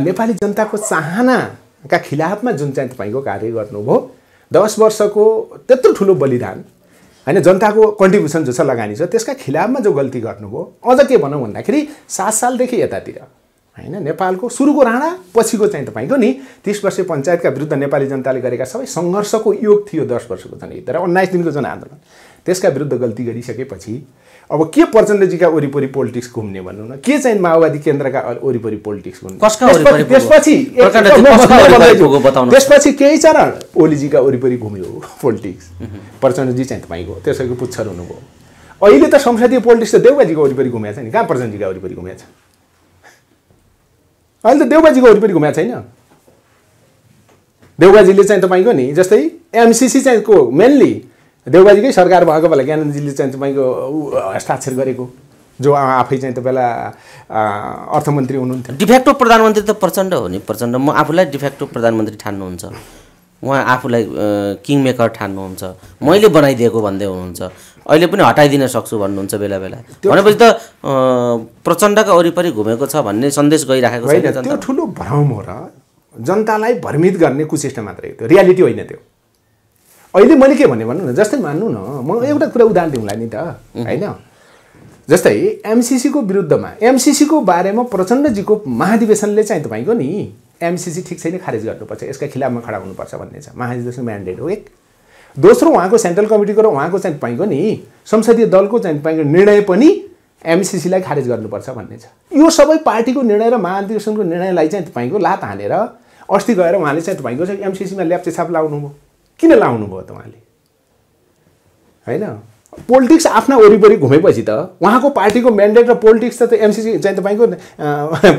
नेपाली जनताको चाहनाका खिलाफमा जुन चाहिँ तपाईँको कार्य गर्नुभयो, 10 वर्षको त्यत्रो ठुलो बलिदान हैन, जनताको कन्ट्रिब्युसन जो छ, लगानी छ, त्यसका खिलाफमा जो गल्ती गर्नुभयो, अझ के भनौँ भन्दाखेरि 7 सालदेखि यतातिर हैन नेपालको सुरुको राणा पछिको चाहिँ तपाईँको नि 30 वर्षीय पञ्चायतका विरुद्ध नेपाली जनताले गरेका सबै सङ्घर्षको योग थियो 10 वर्षको जनयुद्ध र 19 दिनको जनआन्दोलन। त्यसका विरुद्ध गल्ती गरिसकेपछि अब के प्रचण्डजीका वरिपरि पोलिटिक्स घुम्ने भन्नु न, के चाहिँ माओवादी केन्द्रका वरिपरि पोलिटिक्स घुम्ने, त्यसपछि केही चरण ओलीजीका वरिपरि घुम्यो पोलिटिक्स, प्रचण्डजी चाहिँ तपाईँको त्यसैको पुच्छर हुनुभयो। अहिले त संसदीय पोलिटिक्स त देउबाजीको वरिपरि घुमेको छ नि, कहाँ प्रचण्डजीका वरिपरि घुमेको छ? अहिले त देउबाजीको वरिपरि घुमेको छैन। देउबाजीले चाहिँ तपाईँको नि जस्तै एमसिसी चाहिँ को मेनली देउबाजीकै सरकार भएको बेला ज्ञानन्दजीले चाहिँ तपाईँको हस्ताक्षर गरेको, जो आफै चाहिँ बेला अर्थमन्त्री हुनुहुन्थ्यो। डिफेक्टो प्रधानमन्त्री त प्रचण्ड हो नि, प्रचण्ड। म आफूलाई डिफेक्टो प्रधानमन्त्री ठान्नुहुन्छ, उहाँ आफूलाई किङ मेकर ठान्नुहुन्छ, मैले बनाइदिएको भन्दै हुनुहुन्छ, अहिले पनि हटाइदिन सक्छु भन्नुहुन्छ बेला बेला। भनेपछि त प्रचण्डका वरिपरि घुमेको छ भन्ने सन्देश गइराखेको छ। त्यो ठुलो भ्रम हो र जनतालाई भ्रमित गर्ने कुचेष्टा मात्रै हो, त्यो रियालिटी होइन त्यो। अहिले मैले के भने भन्नु न, जस्तै मान्नु न, म एउटा कुरा उदाहरण दिउँला नि त हैन, जस्तै एमसिसीको विरुद्धमा, एमसिसीको बारेमा प्रचण्डजीको महाधिवेशनले चाहिँ तपाईँको नि एमसिसी ठिक छैन, खारेज गर्नुपर्छ, यसका खिलाफमा खडा हुनुपर्छ भन्ने छ, महाधिवेशनको म्यान्डेट हो एक। दोस्रो उहाँको सेन्ट्रल कमिटीको र उहाँको चाहिँ तपाईँको नि संसदीय दलको चाहिँ तपाईँको निर्णय पनि एमसिसीलाई खारेज गर्नुपर्छ भन्ने छ। यो सबै पार्टीको निर्णय र महाधिवेशनको निर्णयलाई चाहिँ तपाईँको लात हानेर अस्ति गएर उहाँले चाहिँ तपाईँको चाहिँ एमसिसीमा ल्याप्चेछाप लाउनुभयो। किन लाउनुभयो त उहाँले हैन? पोलिटिक्स आफ्ना वरिपरि घुमेपछि त उहाँको पार्टीको म्यान्डेट र पोलिटिक्स त एमसिसी चाहिँ तपाईँको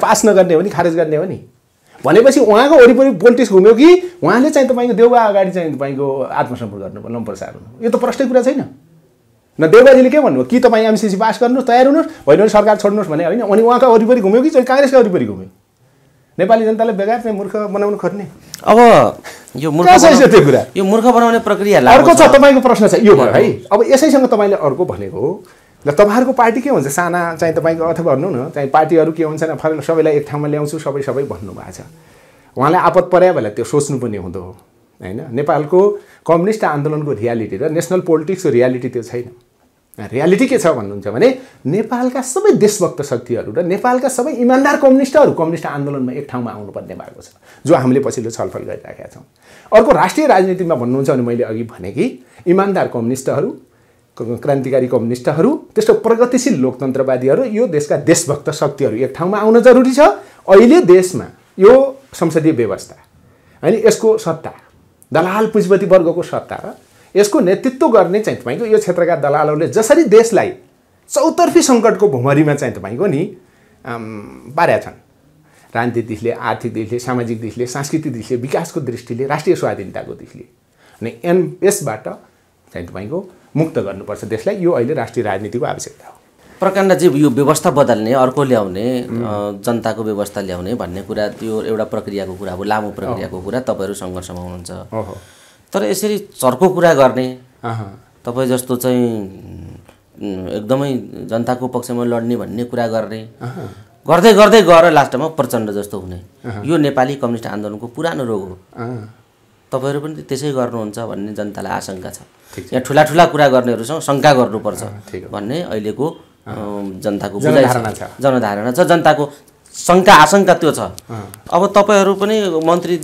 पास नगर्ने हो नि, खारेज गर्ने हो नि। भनेपछि उहाँको वरिपरि पोलिटिक्स घुम्यो कि उहाँले चाहिँ तपाईँको देउबा अगाडि चाहिँ तपाईँको आत्मसमर्पण गर्नुभयो, लम्पसार हुनुभयो? यो त प्रष्टै कुरा छैन न। देउबाजीले के भन्नुभयो कि तपाईँ एमसिसी पास गर्नुहोस्, तयार हुनुहोस्, होइन भने सरकार छोड्नुहोस् भने होइन। अनि उहाँका वरिपरि घुम्यो कि काङ्ग्रेसका वरिपरि घुम्यो? नेपाली जनतालाई बेकार चाहिँ मूर्ख बनाउनु खोज्ने। अब यो मूर्ख बनाउने प्रक्रिया अर्को छ। तपाईँको प्रश्न छ यो भयो है। अब यसैसँग तपाईँले अर्को भनेको ल तपाईँहरूको पार्टी के हुन्छ, साना चाहिँ तपाईँको अथवा भन्नु न चाहिँ पार्टीहरू के हुन्छ फरक, सबैलाई एक ठाउँमा ल्याउँछु सबै भन्नुभएको छ। उहाँलाई आपत पर्या बेला त्यो सोच्नु पनि हुँदो हो हैन। नेपालको कम्युनिस्ट आन्दोलनको रियालिटी र नेसनल पोलिटिक्सको रियालिटी त्यो छैन। रियालिटी के छ भन्नुहुन्छ भने नेपालका सबै देशभक्त शक्तिहरू र नेपालका सबै इमान्दार कम्युनिस्टहरू कम्युनिस्ट आन्दोलनमा एक ठाउँमा आउनुपर्ने भएको छ, जो हामीले पछिल्लो छलफल गरिराखेका छौँ। अर्को राष्ट्रिय राजनीतिमा भन्नुहुन्छ भने मैले अघि भने कि इमान्दार कम्युनिस्टहरू, क्रान्तिकारी कम्युनिस्टहरू, त्यस्तो प्रगतिशील लोकतन्त्रवादीहरू, यो देशका देशभक्त शक्तिहरू एक ठाउँमा आउन जरुरी छ। अहिले देशमा यो संसदीय व्यवस्था हैन, यसको सत्ता, दलाल पुँजीपति वर्गको सत्ता र यसको नेतृत्व गर्ने चाहिँ तपाईँको यो क्षेत्रका दलालहरूले जसरी देशलाई चौतर्फी सङ्कटको भुमरीमा चाहिँ तपाईँको नि पारेका छन्, राजनीतिक दृष्टिले, आर्थिक दृष्टिले, सामाजिक दृष्टिले, सांस्कृतिक दृष्टिले, विकासको दृष्टिले, राष्ट्रिय स्वाधीनताको दृष्टिले, अनि यसबाट चाहिँ तपाईँको मुक्त गर्नुपर्छ देशलाई। यो अहिले राष्ट्रिय राजनीतिको आवश्यकता हो। प्रकाण्डजी, यो व्यवस्था बदल्ने, अर्को ल्याउने, जनताको व्यवस्था ल्याउने भन्ने कुरा त्यो एउटा प्रक्रियाको कुरा हो, लामो प्रक्रियाको कुरा। तपाईँहरू सङ्घर्षमा हुनुहुन्छ, तर यसरी चर्को कुरा गर्ने, तपाईँ जस्तो चाहिँ एकदमै जनताको पक्षमा लड्ने भन्ने कुरा गर्ने, गर्दै गर्दै गएर लास्टमा प्रचण्ड जस्तो हुने, यो नेपाली कम्युनिस्ट आन्दोलनको पुरानो रोग हो। तपाईँहरू पनि त्यसै गर्नुहुन्छ भन्ने जनतालाई आशंका छ। यहाँ ठुला ठुला कुरा गर्नेहरूसँग शङ्का गर्नुपर्छ भन्ने अहिलेको जनताको जनधारणा छ, जनताको शङ्का आशंका त्यो छ। अब तपाईँहरू पनि मन्त्री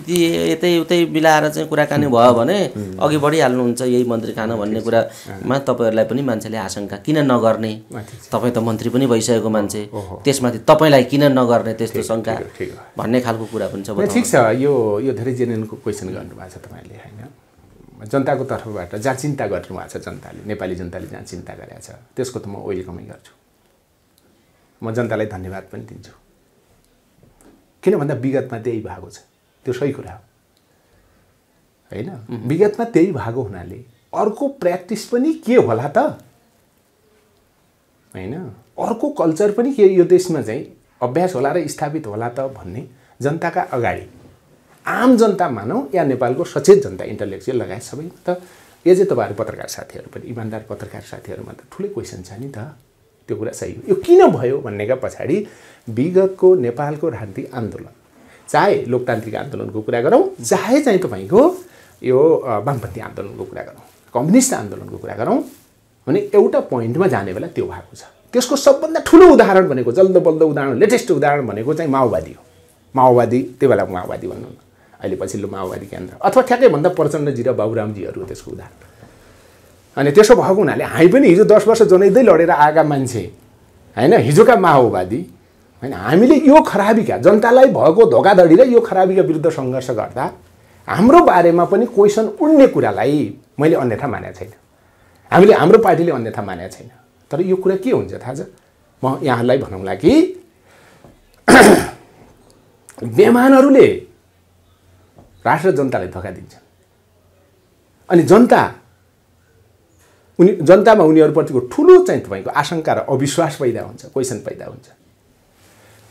यतै उतै मिलाएर चाहिँ कुराकानी भयो भने अघि बढिहाल्नुहुन्छ यही मन्त्री खान भन्ने कुरामा तपाईँहरूलाई पनि मान्छेले आशंका किन नगर्ने, तपाईँ त मन्त्री पनि भइसकेको मान्छे, त्यसमाथि तपाईँलाई किन नगर्ने त्यस्तो शङ्का भन्ने खालको कुरा पनि छ। ठिक छ, यो धेरै जेन्युनको क्वेसन गर्नुभएको छ तपाईँले होइन। जनताको तर्फबाट जहाँ चिन्ता गर्नुभएको छ जनताले, नेपाली जनताले जहाँ चिन्ता गरेको छ त्यसको त म वेलकमै गर्छु, म जनतालाई धन्यवाद पनि दिन्छु। किन भन्दा विगतमा त्यही भएको छ, त्यो सही कुरा हो हैन। विगतमा त्यही भएको हुनाले अर्को प्र्याक्टिस पनि के होला त हैन, अर्को कल्चर पनि के यो देशमा चाहिँ अभ्यास होला र स्थापित होला त भन्ने जनताका अगाडि आम जनता मानौँ या नेपालको सचेत जनता इन्टलेक्चुअल लगायत सबै त यो चाहिँ तपाईँहरू पत्रकार साथीहरू पनि इमान्दार पत्रकार साथीहरूमा त ठुलै क्वेसन छ नि त त्यो कुरा सही हो यो किन भयो भन्नेका पछाडि विगतको नेपालको राजनीतिक आन्दोलन चाहे लोकतान्त्रिक आन्दोलनको कुरा गरौँ चाहे चाहिँ तपाईँको यो वामपन्थी आन्दोलनको कुरा गरौँ कम्युनिस्ट आन्दोलनको कुरा गरौँ भने एउटा पोइन्टमा जाने बेला त्यो भएको छ त्यसको सबभन्दा ठुलो उदाहरण भनेको जल्दो बल्दो उदाहरण लेटेस्ट उदाहरण भनेको चाहिँ माओवादी हो माओवादी त्यो बेलाको माओवादी भन्नु न अहिले पछिल्लो माओवादी केन्द्र अथवा ठ्याक्कै भन्दा प्रचण्डजी र बाबुरामजीहरू त्यसको उदाहरण अनि त्यसो भएको हुनाले हामी पनि हिजो 10 वर्ष जनैदै लडेर आएका मान्छे हैन हिजोका माओवादी हैन हामीले यो खराबीका जनतालाई भएको धोकाधडी र यो खराबीका विरुद्ध सङ्घर्ष गर्दा हाम्रो बारेमा पनि क्वेसन उड्ने कुरालाई मैले अन्यथा मानेको छैन हामीले हाम्रो पार्टीले अन्यथा मानेको छैन तर यो कुरा के हुन्छ थाहा छ म यहाँलाई भनौँला कि बेमानहरूले राष्ट्र जनतालाई धोका दिन्छन् अनि जनतामा उनीहरूप्रतिको ठुलो चाहिँ तपाईँको आशंका र अविश्वास पैदा हुन्छ क्वेसन पैदा हुन्छ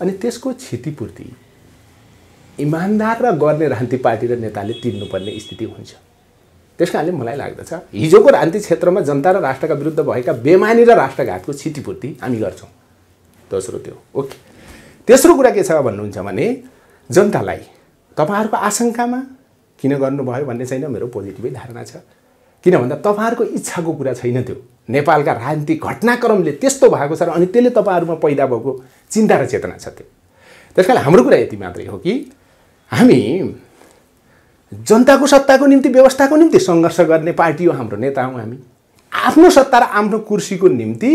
अनि त्यसको क्षतिपूर्ति इमान्दार र गर्ने राजनीतिक पार्टी र नेताले तिर्नुपर्ने स्थिति हुन्छ त्यस कारणले मलाई लाग्दछ हिजोको राजनीतिक क्षेत्रमा जनता र राष्ट्रका विरुद्ध भएका बेमानी र राष्ट्रघातको क्षतिपूर्ति हामी गर्छौँ दोस्रो त्यो ओके तेस्रो कुरा के छ भन्नुहुन्छ भने जनतालाई तपाईहरुको आशंकामा किन गर्नुभयो भन्ने छैन मेरो पोजिटिभै धारणा छ किन भन्दा तपाईहरुको इच्छाको कुरा छैन त्यो नेपालका राजनीतिक घटनाक्रमले त्यस्तो भएको छ र अनि त्यसले तपाईहरुमा पैदा भएको चिन्ता र चेतना छ त्यो त्यसकारण हाम्रो कुरा यति मात्रै हो कि हामी जनताको सत्ताको निम्ति व्यवस्थाको निम्ति संघर्ष गर्ने पार्टी हो हाम्रो नेता हौं हामी आफ्नो सत्ता र आफ्नो कुर्सीको निम्ति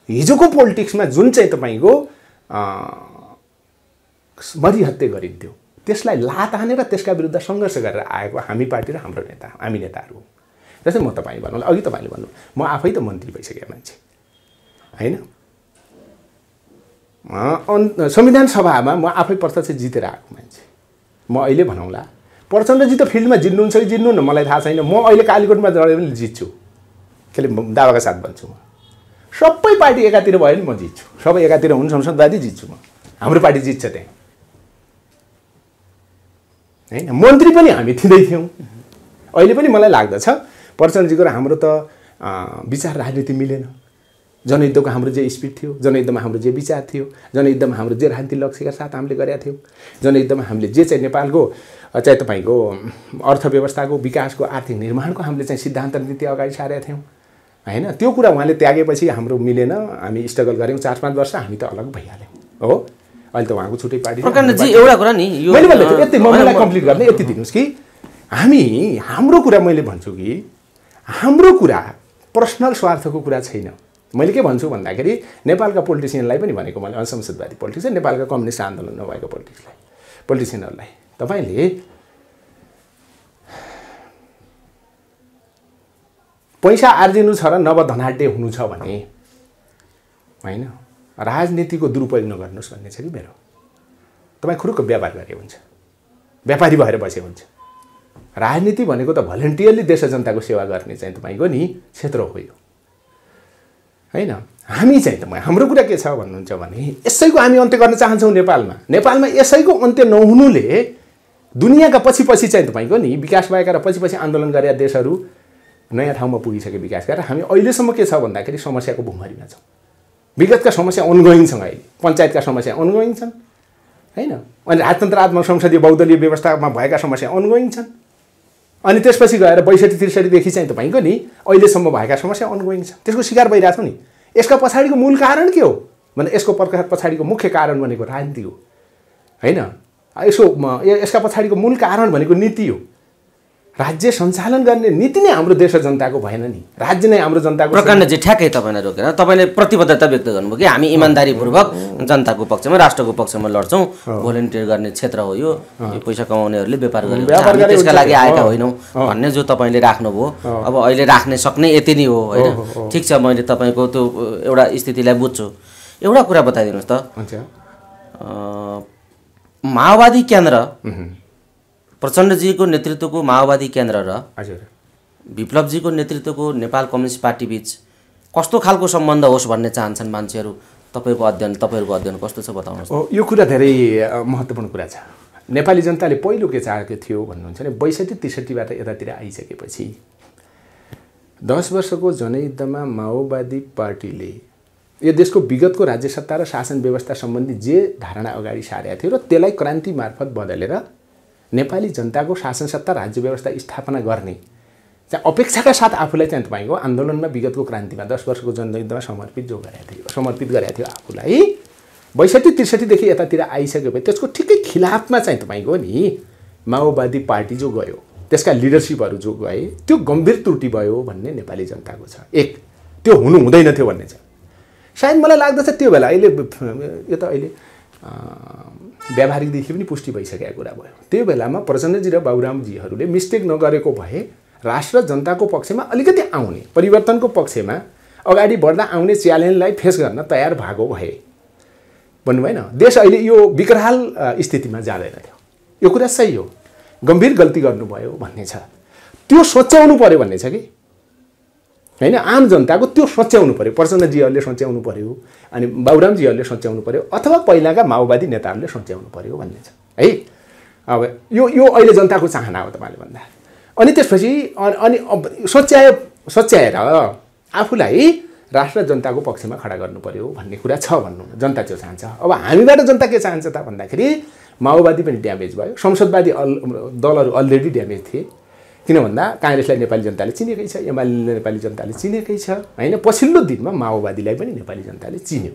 हिजोको पोलिटिक्समा जुन चाहिँ तपाईको मरिहत्ते गरिन्थ्यो त्यसलाई लात हानेर त्यसका विरुद्ध संघर्ष गरेर आएको हामी पार्टी र हाम्रो नेता हामी नेताहरू जस्तै म तपाईँ भन्नुलाई अघि तपाईले भन्नु म आफै त मन्त्री भइसकेको मान्छे हैन संविधान सभामा म आफै प्रत्यक्ष जितेर आएको मान्छे म अहिले भनौँला प्रचण्डजी त फिल्डमा जित्नुहुन्छ कि जित्नु न मलाई थाहा छैन म अहिले कालीकोटमा लडे पनि जित्छु केले दावाका साथ भन्छु म सबै पार्टी एकातिर भयो नि म जित्छु सबै एकातिर हुन् संसदवादी जित्छु म हाम्रो पार्टी जित्छ त्यहाँ हैन मन्त्री पनि हामी थिँदै थियौं अहिले पनि मलाई लाग्दछ प्रचण्डजीको र हाम्रो त विचार राजनीति मिलेन जनयुद्धको हाम्रो जे स्पिड थियो जनयुद्धमा हाम्रो जे विचार थियो जनयुद्धमा हाम्रो जे राजनीतिक लक्ष्यका साथ हामीले गरेका थियौं जनयुद्धमा हामीले जे चाहिँ नेपालको चाहिँ तपाईको अर्थव्यवस्थाको विकासको आर्थिक निर्माणको हामीले चाहिँ सिद्धान्त नीति अगाडि सारेका थियौं हैन त्यो कुरा उहाँले त्यागेपछि हाम्रो मिलेन हामी स्ट्रगल गर्यौं 4-5 वर्ष हामी त अलग भइहाल्यौं हो अहिले त उहाँको छुट्टै पार्टी प्रकाण्डजी एउटा कुरा नि यो मैले भन्दै यति मलाई कम्प्लिट गर्ने यति दिनुस् कि हामी हाम्रो कुरा मैले भन्छु कि हाम्रो कुरा पर्सनल स्वार्थको कुरा छैन मैले के भन्छु भन्दाखेरि नेपालका पोलिटिशियनलाई पनि भनेको मैले असंसदवादी पोलिटिक्स नेपालका कम्युनिस्ट आन्दोलन नभएको पोलिटिशियनहरूलाई तपाईले पैसा आर्जिनु छ र नवधनाढ्य हुनु छ भने हैन राजनीतिको दुरुपयोग नगर्नुस् भन्ने छ कि मेरो तपाई खुरुक्क व्यापार गरे हुन्छ व्यापारी भएर बसे हुन्छ राजनीति भनेको त भलन्टियरली देश जनताको सेवा गर्ने चाहिँ तपाईको नि क्षेत्र हो यो हैन हामी चाहिँ त हाम्रो कुरा के छ भन्नुहुन्छ भने यसैको हामी अन्त्य गर्न चाहन्छौं नेपालमा यसैको अन्त्य नहुनुले दुनियाका पछि चाहिँ तपाईको नि विकास भएका र पछि आन्दोलन गरेका देशहरू नयाँ ठाउँमा पुगिसके विकास गरेर हामी अहिलेसम्म के छ भन्दाखेरि समस्याको भुमरीमा छौं विगतका समस्या अनगोइङ छन् अहिले पञ्चायतका समस्या अनगोइङ छन् हैन अनि राजतन्त्रात्मक संसदीय बहुदलीय व्यवस्थामा भएका समस्या अनगोइङ छन् अनि त्यसपछि गएर 62-63 देखि चाहिँ तपाईको नि अहिलेसम्म भएका समस्या अनगोइङ छ त्यसको शिकार भइराछौ नि यसका पछाडीको मूल कारण के हो भने यसको पछाडीको मुख्य कारण भनेको राजनीति हो हैन यसका पछाडीको मूल कारण भनेको नीति हो राज्य सञ्चालन गर्ने नीति नै हाम्रो देश जनताको भएन नि राज्य नै हाम्रो जनताको प्रकाण्डजी ठ्याक्कै तपाईलाई रोकेर तपाईले प्रतिबद्धता व्यक्त गर्नुभयो कि हामी इमानदारीपूर्वक जनताको पक्षमा राष्ट्रको पक्षमा लड्छौं भोलिन्टियर गर्ने क्षेत्र हो यो पैसा कमाउनेहरूले व्यापार गर्ने त्यसका लागि आएका होइनौं भन्ने जो तपाईले राख्नुभयो अब अहिले राख्ने सक्ने यति नै हो हैन ठीक छ मैले तपाईको त्यो एउटा स्थितिलाई बुझ्छु एउटा कुरा बताइदिनुस् त माओवादी केन्द्र प्रचण्डजीको नेतृत्वको माओवादी केन्द्र र विप्लवजीको नेतृत्वको नेपाल कम्युनिस्ट पार्टी बीच कस्तो खालको सम्बन्ध होस् भन्ने चाहन्छन् मान्छेहरू तपाईको अध्ययन तपाईहरुको अध्ययन कस्तो छ बताउनुस् यो कुरा धेरै महत्त्वपूर्ण कुरा छ नेपाली जनताले पहिलो के चाहेको थियो भन्नुहुन्छ भने 62-63बाट यतातिर आइसकेपछि 10 वर्षको जनयुद्धमा माओवादी पार्टीले यो देशको विगतको राज्य सत्ता र शासन व्यवस्था सम्बन्धी जे धारणा अगाडि सारेको थियो र त्यसलाई क्रान्ति मार्फत बदलेर नेपाली जनताको शासन सत्ता राज्य व्यवस्था स्थापना गर्ने चाहिँ अपेक्षाका साथ आफूलाई चाहिँ तपाईँको आन्दोलनमा विगतको क्रान्तिमा 10 वर्षको जनयुद्धमा समर्पित गरेको थियो आफूलाई 62-63 देखि यतातिर आइसकेपछि त्यसको ठिकै खिलाफमा चाहिँ तपाईँको नि माओवादी पार्टी जो गयो त्यसका लिडरशिपहरू जो गए त्यो गम्भीर त्रुटि भयो भन्ने नेपाली जनताको छ। एक त्यो हुनु हुँदैन थियो भन्ने छ। सायद मलाई लाग्दछ त्यो बेला अहिले यो त अहिले व्यावहारिकदेखि पनि पुष्टि भइसकेको कुरा भयो। त्यो बेलामा प्रचण्डजी र बाबुरामजीहरूले मिस्टेक नगरेको भए राष्ट्र जनताको पक्षमा अलिकति आउने परिवर्तनको पक्षमा अगाडि बढ्दा आउने च्यालेन्जलाई फेस गर्न तयार भएको भए भन्नुभएन देश अहिले यो विकराल स्थितिमा जाँदैन थियो। यो कुरा सही हो, गम्भीर गल्ती गर्नुभयो भन्ने छ। त्यो सोच्याउनु पर्यो भन्ने छ कि हैन, आम जनताको त्यो सोच्याउनु पर्यो। प्रचण्डजीहरूले सोच्याउनु पर्यो, अनि बाबुरामजीहरूले सोच्याउनु पर्यो, अथवा पहिलाका माओवादी नेताहरूले सोच्याउनु पर्यो भन्ने छ है। अब यो अहिले जनताको चाहना हो तपाईँले भन्दा। अनि त्यसपछि अनि सोच्याएर आफूलाई राष्ट्र जनताको पक्षमा खडा गर्नु पर्यो भन्ने कुरा छ भन्नु जनता त्यो चाहन्छ। अब हामीबाट जनता के चाहन्छ त भन्दाखेरि माओवादी पनि ड्यामेज भयो, संसदवादी दलहरू अलरेडी ड्यामेज थिए। किन भन्दा काङ्ग्रेसलाई नेपाली जनताले चिनेकै छ, एमाले नेपाली जनताले चिनेकै छ हैन। पछिल्लो दिनमा माओवादीलाई पनि नेपाली जनताले चिन्यो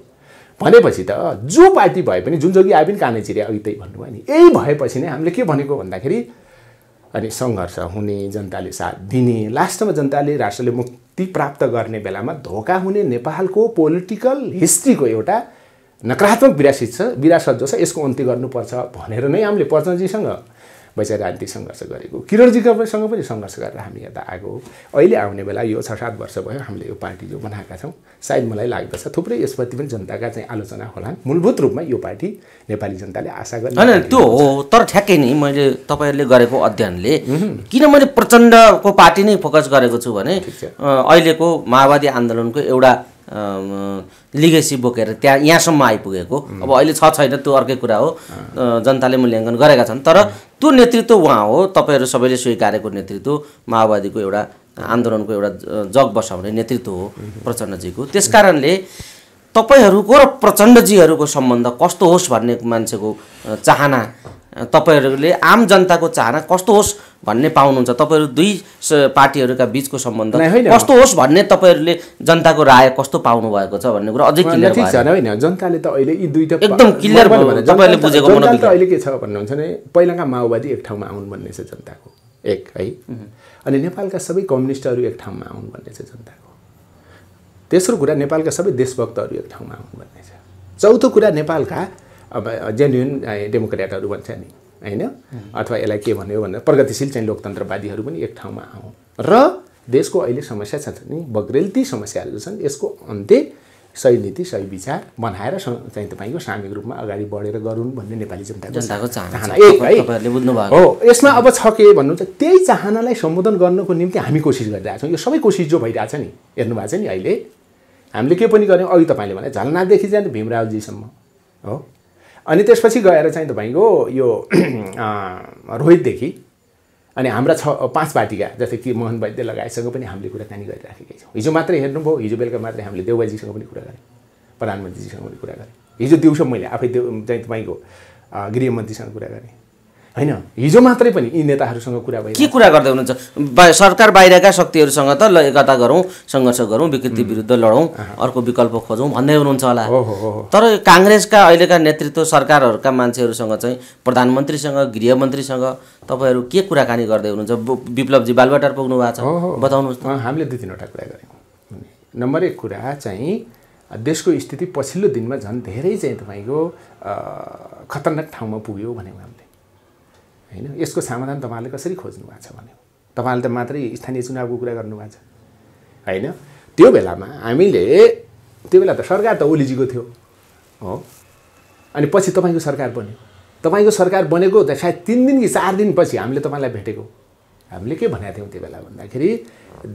भनेपछि त जो पार्टी भए पनि जुन जोगी आए पनि कानै चिरे अघि त्यही भन्नुभयो नि। यही भएपछि नै हामीले के भनेको भन्दाखेरि अनि सङ्घर्ष हुने, जनताले साथ दिने, लास्टमा जनताले राष्ट्रले मुक्ति प्राप्त गर्ने बेलामा धोका हुने नेपालको पोलिटिकल हिस्ट्रीको एउटा नकारात्मक विरासत जो छ यसको अन्त्य गर्नुपर्छ भनेर नै हामीले प्रचण्डजीसँग वैचारिक राजनीतिक सङ्घर्ष गरेको, किरणजीसँग पनि सङ्घर्ष गरेर हामी यता आएको। अहिले आउने बेला यो 6-7 वर्ष भयो हामीले यो पार्टी जो बनाएका छौँ। सायद मलाई लाग्दछ थुप्रै यसप्रति पनि जनताका चाहिँ आलोचना होला। मूलभूत रूपमा यो पार्टी नेपाली जनताले आशा गर्ने होइन त्यो हो। तर ठ्याक्कै नि मैले तपाईँहरूले गरेको अध्ययनले किन मैले प्रचण्डको पार्टी नै फोकस गरेको छु भने अहिलेको माओवादी आन्दोलनको एउटा लिगेसी बोकेर यहाँसम्म आइपुगेको। अब अहिले छैन त्यो अर्कै कुरा हो, जनताले मूल्याङ्कन गरेका छन्। तर त्यो नेतृत्व उहाँ हो, तपाईँहरू सबैले स्वीकारेको नेतृत्व, माओवादीको एउटा आन्दोलनको एउटा जग बसाउने नेतृत्व हो प्रचण्डजीको। त्यसकारणले तपाईँहरूको र प्रचण्डजीहरूको सम्बन्ध कस्तो होस् भन्ने मान्छेको चाहना, तपाईँहरूले आम जनताको चाहना कस्तो होस् भन्ने पाउनुहुन्छ। तपाईँहरू दुई पार्टीहरूका बिचको सम्बन्ध कस्तो होस् भन्ने तपाईँहरूले जनताको राय कस्तो पाउनु भएको छ भन्ने कुरा अझै क्लियर ठीक छ होइन। जनताले त अहिले यी दुईटा एकदम क्लियर तपाईँहरूले बुझेको जनताले त अहिले के छ भन्नुहुन्छ भने पहिलाका माओवादी एक ठाउँमा आउनु भन्ने छ जनताको एक है, अनि नेपालका सबै कम्युनिस्टहरू एक ठाउँमा आउनु भन्ने छ जनताको। तेस्रो कुरा नेपालका सबै देशभक्तहरू एक ठाउँमा आउनु भन्ने छ। चौथो कुरा नेपालका अब जेन्युन डेमोक्रेटहरू भन्छ नि हैन, अथवा यसलाई के भन्यो भन्दा प्रगतिशील चाहिँ लोकतन्त्रवादीहरू पनि एक ठाउँमा आउँ र देशको अहिले समस्या छ नि बग्रेलती समस्याहरू जो छन् यसको अन्त्य सही नीति सही विचार बनाएर चाहिँ तपाईँको सामूहिक रूपमा अगाडि बढेर गरून् भन्ने नेपाली जनताको चाहना एक है हो। यसमा अब छ के भन्नुहुन्छ त्यही चाहनालाई सम्बोधन गर्नको निम्ति हामी कोसिस गरिरहेका छौँ। यो सबै कोसिस जो भइरहेछ नि हेर्नु भएको छ नि अहिले हामीले के पनि गर्यौँ। अघि तपाईँले भने झलनाथदेखि चाहिँ भीमरावजीसम्म हो, अनि त्यसपछि गएर चाहिँ तपाईँको यो रोहितदेखि अनि हाम्रा 5 पार्टीका जस्तै कि मोहन वैद्य लगायतसँग पनि हामीले कुराकानी गरिराखेकै छौँ। हिजो मात्रै हेर्नुभयो, हिजो बेलुका मात्रै हामीले देउबाजीसँग पनि कुरा गरेँ, प्रधानमन्त्रीजीसँग पनि कुरा गरेँ। हिजो दिउँसो मैले आफै चाहिँ तपाईँको गृहमन्त्रीसँग कुरा गरेँ हैन। हिजो मात्रै पनि यी नेताहरूसँग कुरा भयो। के कुरा गर्दै हुनुहुन्छ? सरकार बाहिरका शक्तिहरूसँग त ल एकता गरौँ, सङ्घर्ष गरौँ, विकृति विरुद्ध लडौँ, अर्को विकल्प खोजौँ भन्दै हुनुहुन्छ होला। तर काङ्ग्रेसका अहिलेका नेतृत्व सरकारहरूका मान्छेहरूसँग चाहिँ प्रधानमन्त्रीसँग गृहमन्त्रीसँग तपाईँहरू के कुराकानी गर्दै हुनुहुन्छ? विप्लवजी बालुवाटार पुग्नु भएको छ, बताउनुहोस्। हामीले 2-3वटा कुरा गऱ्यौँ। नम्बर 1 कुरा चाहिँ देशको स्थिति पछिल्लो दिनमा झन् धेरै चाहिँ तपाईँको खतरनाक ठाउँमा पुग्यो भन्यौँ हामीले हैन। यसको समाधान तपाईँहरूले कसरी खोज्नु भएको छ भन्यो। तपाईँले त मात्रै स्थानीय चुनावको कुरा गर्नुभएको छ हैन। त्यो बेलामा हामीले त्यो बेला त सरकार त ओलीजीको थियो हो, अनि पछि तपाईँको सरकार बन्यो। तपाईँको सरकार बनेको त सायद 3 दिन कि 4 दिन पछि हामीले तपाईँलाई भेटेको। हामीले के भनेका थियौँ त्यो बेला भन्दाखेरि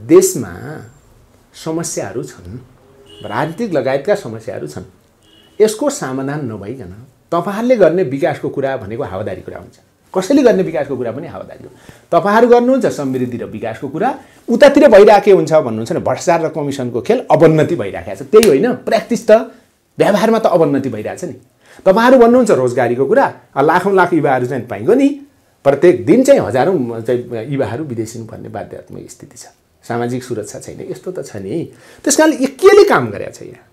देशमा समस्याहरू छन्, राजनीतिक लगायतका समस्याहरू छन्, यसको समाधान नभइकन तपाईहरुले गर्ने विकासको कुरा भनेको हावादारी कुरा हुन्छ कसैले गर्ने विकासको कुरा पनि हावादारी हो तपाईहरु गर्नुहुन्छ समृद्धि र विकासको कुरा उतातिर भइराखे हुन्छ भन्नुहुन्छ नि भ्रष्टाचार र कमिसनको खेल अवन्नति भइराखेको छ त्यही होइन प्र्याक्टिस त व्यवहारमा त अवन्नति भइरहेछ नि तपाईहरु भन्नुहुन्छ रोजगारीको कुरा लाखौं लाख युवाहरु चाहिँ पाइगयो नि प्रत्येक दिन चाहिँ हजारौं चाहिँ युवाहरु विदेशी पर्ने बाध्यतात्मक स्थिति छ सामाजिक सुरक्षा छैन यस्तो त छ नि त्यसकारणले यो केले काम गरेको छ यहाँ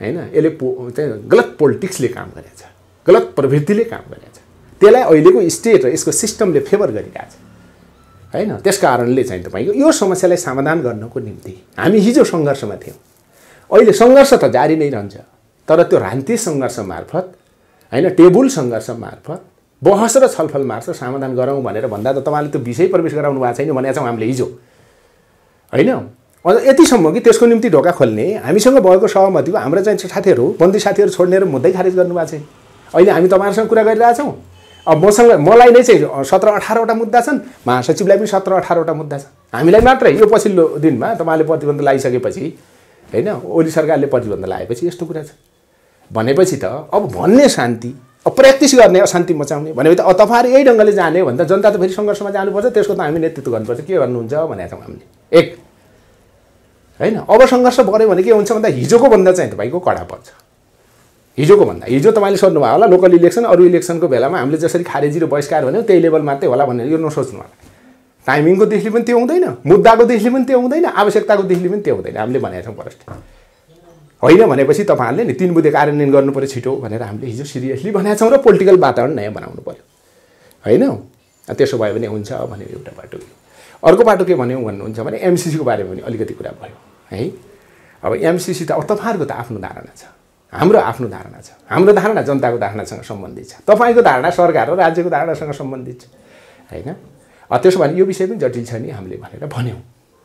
हैन यसले चाहिँ गलत पोलिटिक्सले काम गरेको छ गलत प्रवृत्तिले काम गरेको छ त्यसलाई अहिलेको स्टेट र यसको सिस्टमले फेभर गरिरहेछ हैन त्यसकारणले चाहिँ तपाईको यो समस्यालाई समाधान गर्नको निम्ति हामी हिजो संघर्षमा थियौं अहिले संघर्ष त जारी नै रहन्छ तर त्यो रान्ती संघर्ष मार्फत हैन टेबुल संघर्ष मार्फत बहस र छलफल मार्फत समाधान गरौँ भनेर भन्दा त तपाईले त्यो विषय प्रवेश गराउनु भएको छैन भनेको छौं हामीले हिजो हैन अझ यतिसम्म कि त्यसको निम्ति ढोका खोल्ने हामीसँग भएको सहमतिको हाम्रो चाहिँ साथीहरु बन्दी साथीहरु छोड्ने र मुद्दै खारेज गर्नु भएको छैन अहिले हामी तपाईहरुसँग कुरा गरिरहेका छौं अब मलाई नै चाहिँ 17-18 वटा मुद्दा छन् महासचिवलाई पनि 17-18 वटा मुद्दा छ हामीलाई मात्रै यो पछिल्लो दिनमा तपाईले प्रतिबन्ध लगाइसकेपछि हैन ओली सरकारले प्रतिबन्ध लगाएपछि यस्तो कुरा छ भनेपछि त अब भन्ने शान्ति अब प्र्याक्टिस गर्ने अशान्ति मचाउने भनेपछि त तपाईहरु यही ढंगले जाने भन्दा जनता त फेरि संघर्षमा जानुपर्छ त्यसको त हामी नेतृत्व गर्नुपर्छ के गर्नुहुन्छ भनेको छौं हामीले एक हैन अब संघर्ष बढ्यो भने के हुन्छ भन्दा हिजोको भन्दा चाहिँ तपाईको कडा पर्छ हिजोको भन्दा हिजो तपाईले सोध्नु भयो होला लोकल इलेक्सन अरु इलेक्सनको बेलामा हामीले जसरी खारेजी र बहिष्कार भन्यौ त्यही लेभल मात्रै होला भनेर यो नसोच्नु होला टाइमिङको दृष्टिले पनि त्यो हुँदैन मुद्दाको दृष्टिले पनि त्यो हुँदैन आवश्यकताको दृष्टिले पनि त्यो हुँदैन हामीले भनेका छौं फर्स्ट होइन भनेपछि तपाईहरुले नि 3 बुँदे कार्यान्वयन गर्नु पर्यो छिटो भनेर हामीले हिजो सिरियसली भनेका छौं र पोलिटिकल वातावरण नयाँ बनाउनु पर्यो हैन त्यसो भयो भने हुन्छ भन्ने एउटा बाटो अर्को बाटो के भन्यौ भन्नुहुन्छ भने एमसीसी को बारेमा पनि अलिकति कुरा भयो है अब एमसीसी त तपाईहरुको त आफ्नो धारणा छ हाम्रो आफ्नो धारणा छ हाम्रो धारणा जनताको धारणासँग सम्बन्धित छ तपाईको धारणा सरकार र राज्यको धारणासँग सम्बन्धित छ हैन त्यसो भने यो विषय पनि जटिल छ नि हामीले भनेर भन्यौ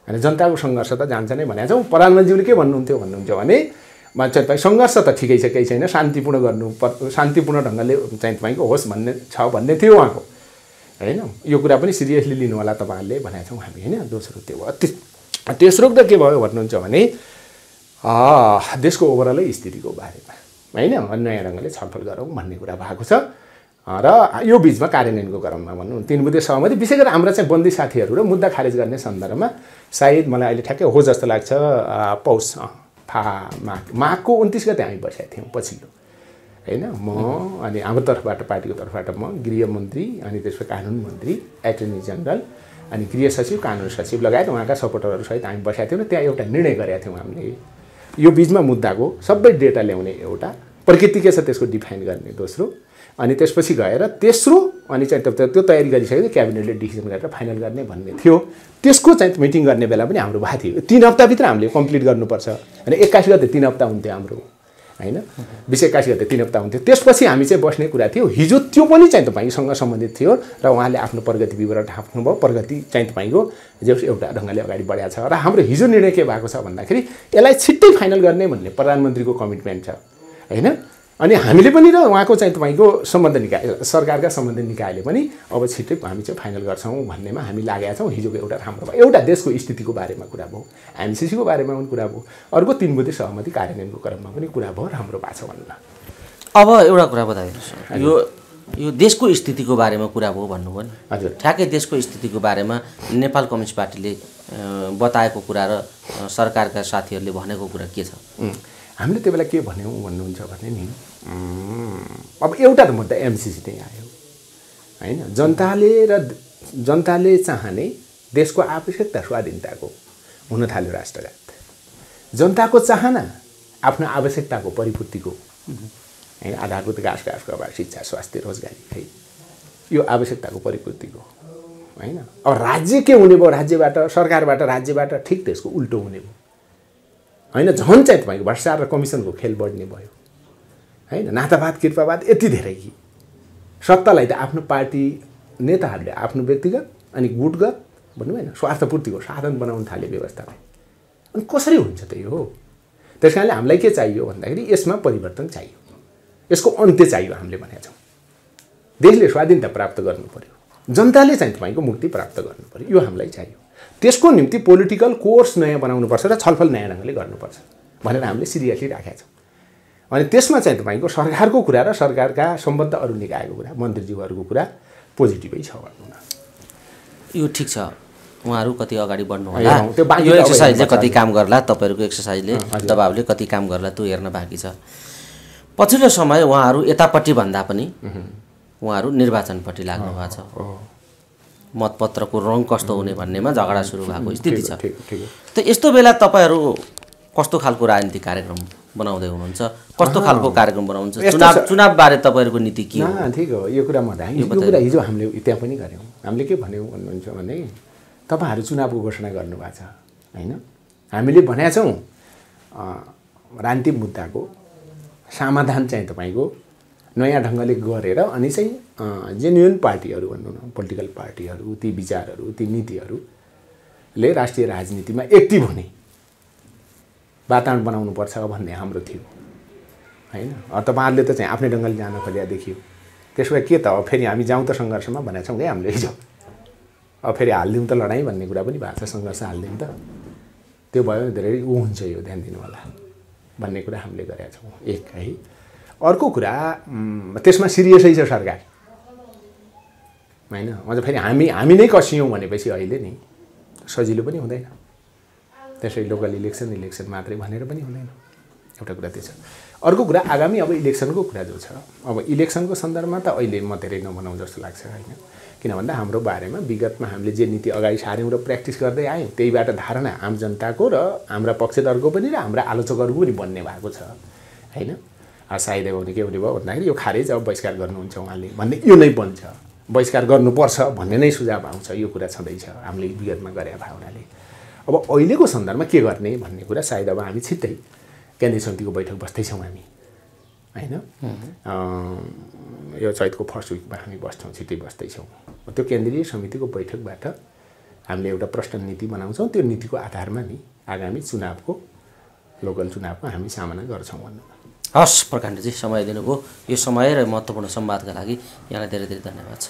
हैन जनताको संघर्ष त जान्छ नै भनेका छौं प्रधानमन्त्रीले के भन्नुहुन्छ भने मान्छे तपाईँ संघर्ष त ठिकै छ केही छैन शान्तिपूर्ण गर्नु शान्तिपूर्ण ढंगले चाहिँ तपाईको होस् भन्ने छ भन्ने थियो उहाँको हैन यो कुरा पनि सिरियसली लिनु होला तपाईहरुले भनेका छौं हामी हैन दोस्रो त्यो भयो तेस्रो त के भयो भन्नुहुन्छ भने देशको ओभरअल स्थितिको बारेमा हैन नयाँ ढंगले छलफल गरौँ भन्ने कुरा भएको छ र यो बीचमा कार्यान्वयनको क्रममा भन्नु 3 बुँदे सहमति विशेष गरी हाम्रो चाहिँ बन्दी साथीहरु र मुद्दा खारेज गर्ने सन्दर्भमा सायद मलाई अहिले ठ्याक्कै हो जस्तो लाग्छ पौष माघको 29 गते हामी बसेका थियौं पछिल्लो हैन म अनि हाम्रो तर्फबाट पार्टीको तर्फबाट म गृह मन्त्री अनि त्यसपछि कानुन मन्त्री एटर्नी जनरल अनि गृह सचिव कानुन सचिव लगायत उहाँका सपोर्टरहरु सहित हामी बसेका थियौं र त्यहाँ एउटा निर्णय गरेका थियौं हामीले यो बीचमा मुद्दाको सबै डेटा ल्याउने एउटा प्रकृति के छ त्यसको डिफाइन गर्ने दोस्रो अनि त्यसपछि गएर तेस्रो अनि चाहिँ त्यो तयारी गरिसकेपछि क्याबिनेटले डिसिजन गरेर फाइनल गर्ने भन्ने थियो त्यसको चाहिँ मिटिङ गर्ने बेला पनि हाम्रो भएको थियो 3 हप्ता भित्र हामीले कम्प्लिट गर्नुपर्छ अनि 21 गते 3 हप्ता हुन्थ्यो हाम्रो हैन 21 गते 3 हप्ता हुन्थ्यो त्यसपछि हामी चाहिँ बस्ने कुरा थियो हिजो त्यो पनि चाहिँ तपाईसँग सम्बन्धित थियो र उहाँले आफ्नो प्रगति विवरण राख्नु भयो प्रगति चाहिँ तपाईको एउटा ढंगले अगाडि बढ्या छ र हाम्रो हिजो निर्णय के भएको छ भन्दाखेरि यसलाई छिट्टै फाइनल गर्ने भन्ने प्रधानमन्त्रीको कमिटमेन्ट छ हैन अनि हामीले पनि र उहाँको चाहिँ तपाईको सम्बन्ध निकाय सरकारका सम्बन्ध निकायले पनि अब छिट्टै हामी चाहिँ फाइनल गर्छौं भन्नेमा हामी लागेका छौं हिजोको एउटा राम्रो एउटा देशको स्थितिको बारेमा कुरा भयो एमसीसी को बारेमा पनि कुरा भयो अर्को 3 बुँदे सहमति कार्यान्वयनको क्रममा पनि कुरा भयो राम्रो भएको छ भन्नु अब एउटा कुरा बताइदिनुस् यो देशको स्थितिको बारेमा कुरा भयो भन्नुभयो नि हजुर ठ्याक्कै देशको स्थितिको बारेमा नेपाल कम्युनिस्ट पार्टीले बताएको कुरा र सरकारका साथीहरुले भनेको कुरा के छ हामीले त्यो बेला के भन्यौ भन्नुहुन्छ भने नि अब एउटा त मुद्दा एमसीसी नै आयो हैन जनताले चाहने देशको आवश्यकता स्वाधीनताको हुन थाल्यो राष्ट्रघात जनताको चाहना आफ्नो आवश्यकताको परिपूर्तिको हैन आधारभूत घाँसको अभाव शिक्षा स्वास्थ्य रोजगारी है यो आवश्यकताको परिपूर्तिको हैन अब राज्य के हुने भयो राज्यबाट सरकारबाट राज्यबाट ठीक त्यसको उल्टो हुने भयो हैन झन् चाहिँ तपाईको भ्रष्टाचार र कमिसनको खेल बढ्ने भयो हैन नातावाद कृपावाद यति धेरै कि सत्तालाई त आफ्नो पार्टी नेताहरूले आफ्नो व्यक्तिगत अनि गुटगत भन्नु हैन स्वार्थपूर्तिको साधन बनाउन थाले व्यवस्थालाई अनि कसरी हुन्छ त यो त्यसकारणले हामीलाई के चाहियो भन्दाखेरि यसमा परिवर्तन चाहियो यसको अन्त्य चाहियो हामीले भनेका छौं देशले स्वाधीनता प्राप्त गर्नु पर्यो जनताले चाहिँ तपाईको मुक्ति प्राप्त गर्नु पर्यो यो हामीलाई चाहियो त्यसको निम्ति पोलिटिकल कोर्स नयाँ बनाउनु पर्छ र छलफल नयाँ ढंगले गर्नुपर्छ भनेर हामीले सिरियसली राखेका छौं अनि त्यसमा चाहिँ तपाईँको सरकारको कुरा र सरकारका सम्बद्ध अरू निकायको कुरा मन्त्रीज्यूहरूको कुरा पोजिटिभै छ भन्नु न। यो ठिक छ, उहाँहरू कति अगाडि बढ्नु होला, त्यो बाँकी यो त अब एक्सर्साइजले हेर्नु कति काम गर्ला, तपाईँहरूको एक्सर्साइजले दबावले कति काम गर्ला त्यो हेर्न बाँकी छ। पछिल्लो समय उहाँहरू यतापट्टि भन्दा पनि उहाँहरू निर्वाचनपट्टि लाग्नु भएको छ। मतपत्रको रङ कस्तो हुने भन्नेमा झगडा सुरु भएको स्थिति छ। त यस्तो बेला तपाईँहरू कस्तो खालको राजनीतिक कार्यक्रम बनाउँदै हुनुहुन्छ, कस्तो खालको कार्यक्रम बनाउनुहुन्छ, चुनावबारे तपाईँहरूको नीति के हो? ठिक हो, यो कुरा म यो कुरा हिजो हामीले त्यहाँ पनि गऱ्यौँ। हामीले के भन्यौँ भन्नुहुन्छ भने तपाईँहरू चुनावको घोषणा गर्नुभएको छ होइन, हामीले भनेका छौँ राजनीतिक मुद्दाको समाधान चाहिँ तपाईँको नयाँ ढङ्गले गरेर अनि चाहिँ जेन्युन पार्टीहरू भनौँ न, पोलिटिकल पार्टीहरू, ती विचारहरू, ती नीतिहरूले राष्ट्रिय राजनीतिमा एक्टिभ हुने वातावरण बनाउनुपर्छ भन्ने हाम्रो थियो होइन। तपाईँहरूले त चाहिँ आफ्नै ढङ्गले जान खोज्या देखियो। त्यसो भए के त अब फेरि हामी जाउँ त सङ्घर्षमा भनेको छौँ क्या हामीले हिजो। अब फेरि हालिदिउँ त लडाइँ भन्ने कुरा पनि भएको छ, सङ्घर्ष हालिदिउँ त, त्यो भयो भने धेरै हुन्छ, यो ध्यान दिनु होला भन्ने कुरा हामीले गरेका छौँ एक है। अर्को कुरा त्यसमा सिरियसै छ सरकार होइन। अझ फेरि हामी नै कसियौँ भनेपछि अहिले नि सजिलो पनि हुँदैन। त्यसै लोकल इलेक्सन मात्रै भनेर पनि हुँदैन, एउटा कुरा त्यो छ। अर्को कुरा आगामी अब इलेक्सनको कुरा जो छ, अब इलेक्सनको सन्दर्भमा त अहिले म धेरै नभनौँ जस्तो लाग्छ होइन। किन भन्दा हाम्रो बारेमा विगतमा हामीले जे नीति अगाडि सार्यौँ र प्र्याक्टिस गर्दै आयौँ त्यहीबाट धारणा आम जनताको र हाम्रा पक्षधरको पनि र हाम्रा आलोचकहरूको पनि बन्ने भएको छ होइन। सायद भने के हुने भयो भन्दाखेरि यो खारेज अब बहिष्कार गर्नुहुन्छ उहाँले भन्ने यो नै बन्छ, बहिष्कार गर्नुपर्छ भन्ने नै सुझाव आउँछ, यो कुरा छँदैछ हामीले विगतमा गरे भावनाले। अब अहिलेको सन्दर्भमा के गर्ने भन्ने कुरा सायद अब हामी छिट्टै केन्द्रीय समितिको बैठक बस्दैछौँ हामी होइन। यो चैतको फर्स्ट विकमा हामी बस्छौँ, छिट्टै बस्दैछौँ। त्यो केन्द्रीय समितिको बैठकबाट हामीले एउटा प्रश्न नीति बनाउँछौँ, त्यो नीतिको आधारमा नि आगामी चुनावको लोकल चुनावको हामी सामना गर्छौँ भन्नु। हस् प्रकाण्डजी, समय दिनुभयो, यो समय र महत्त्वपूर्ण संवादका लागि यहाँलाई धेरै धेरै धन्यवाद छ।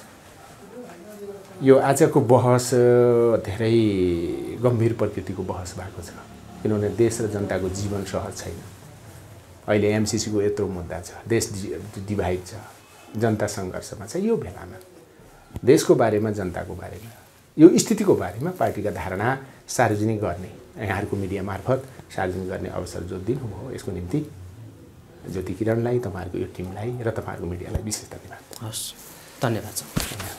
यो आजको बहस धेरै गम्भीर प्रकृतिको बहस भएको छ, किनभने देश र जनताको जीवन सहज छैन। अहिले एमसिसीको यत्रो मुद्दा छ, देश डिभाइड छ, जनता सङ्घर्षमा छ। यो बेलामा देशको बारेमा, जनताको बारेमा, यो स्थितिको बारेमा पार्टीका धारणा सार्वजनिक गर्ने, यहाँहरूको मिडिया मार्फत सार्वजनिक गर्ने अवसर जो दिनुभयो यसको निम्ति ज्योति किरणलाई, तपाईँहरूको यो टिमलाई र तपाईँहरूको मिडियालाई विशेष धन्यवाद। हस्, धन्यवाद छ।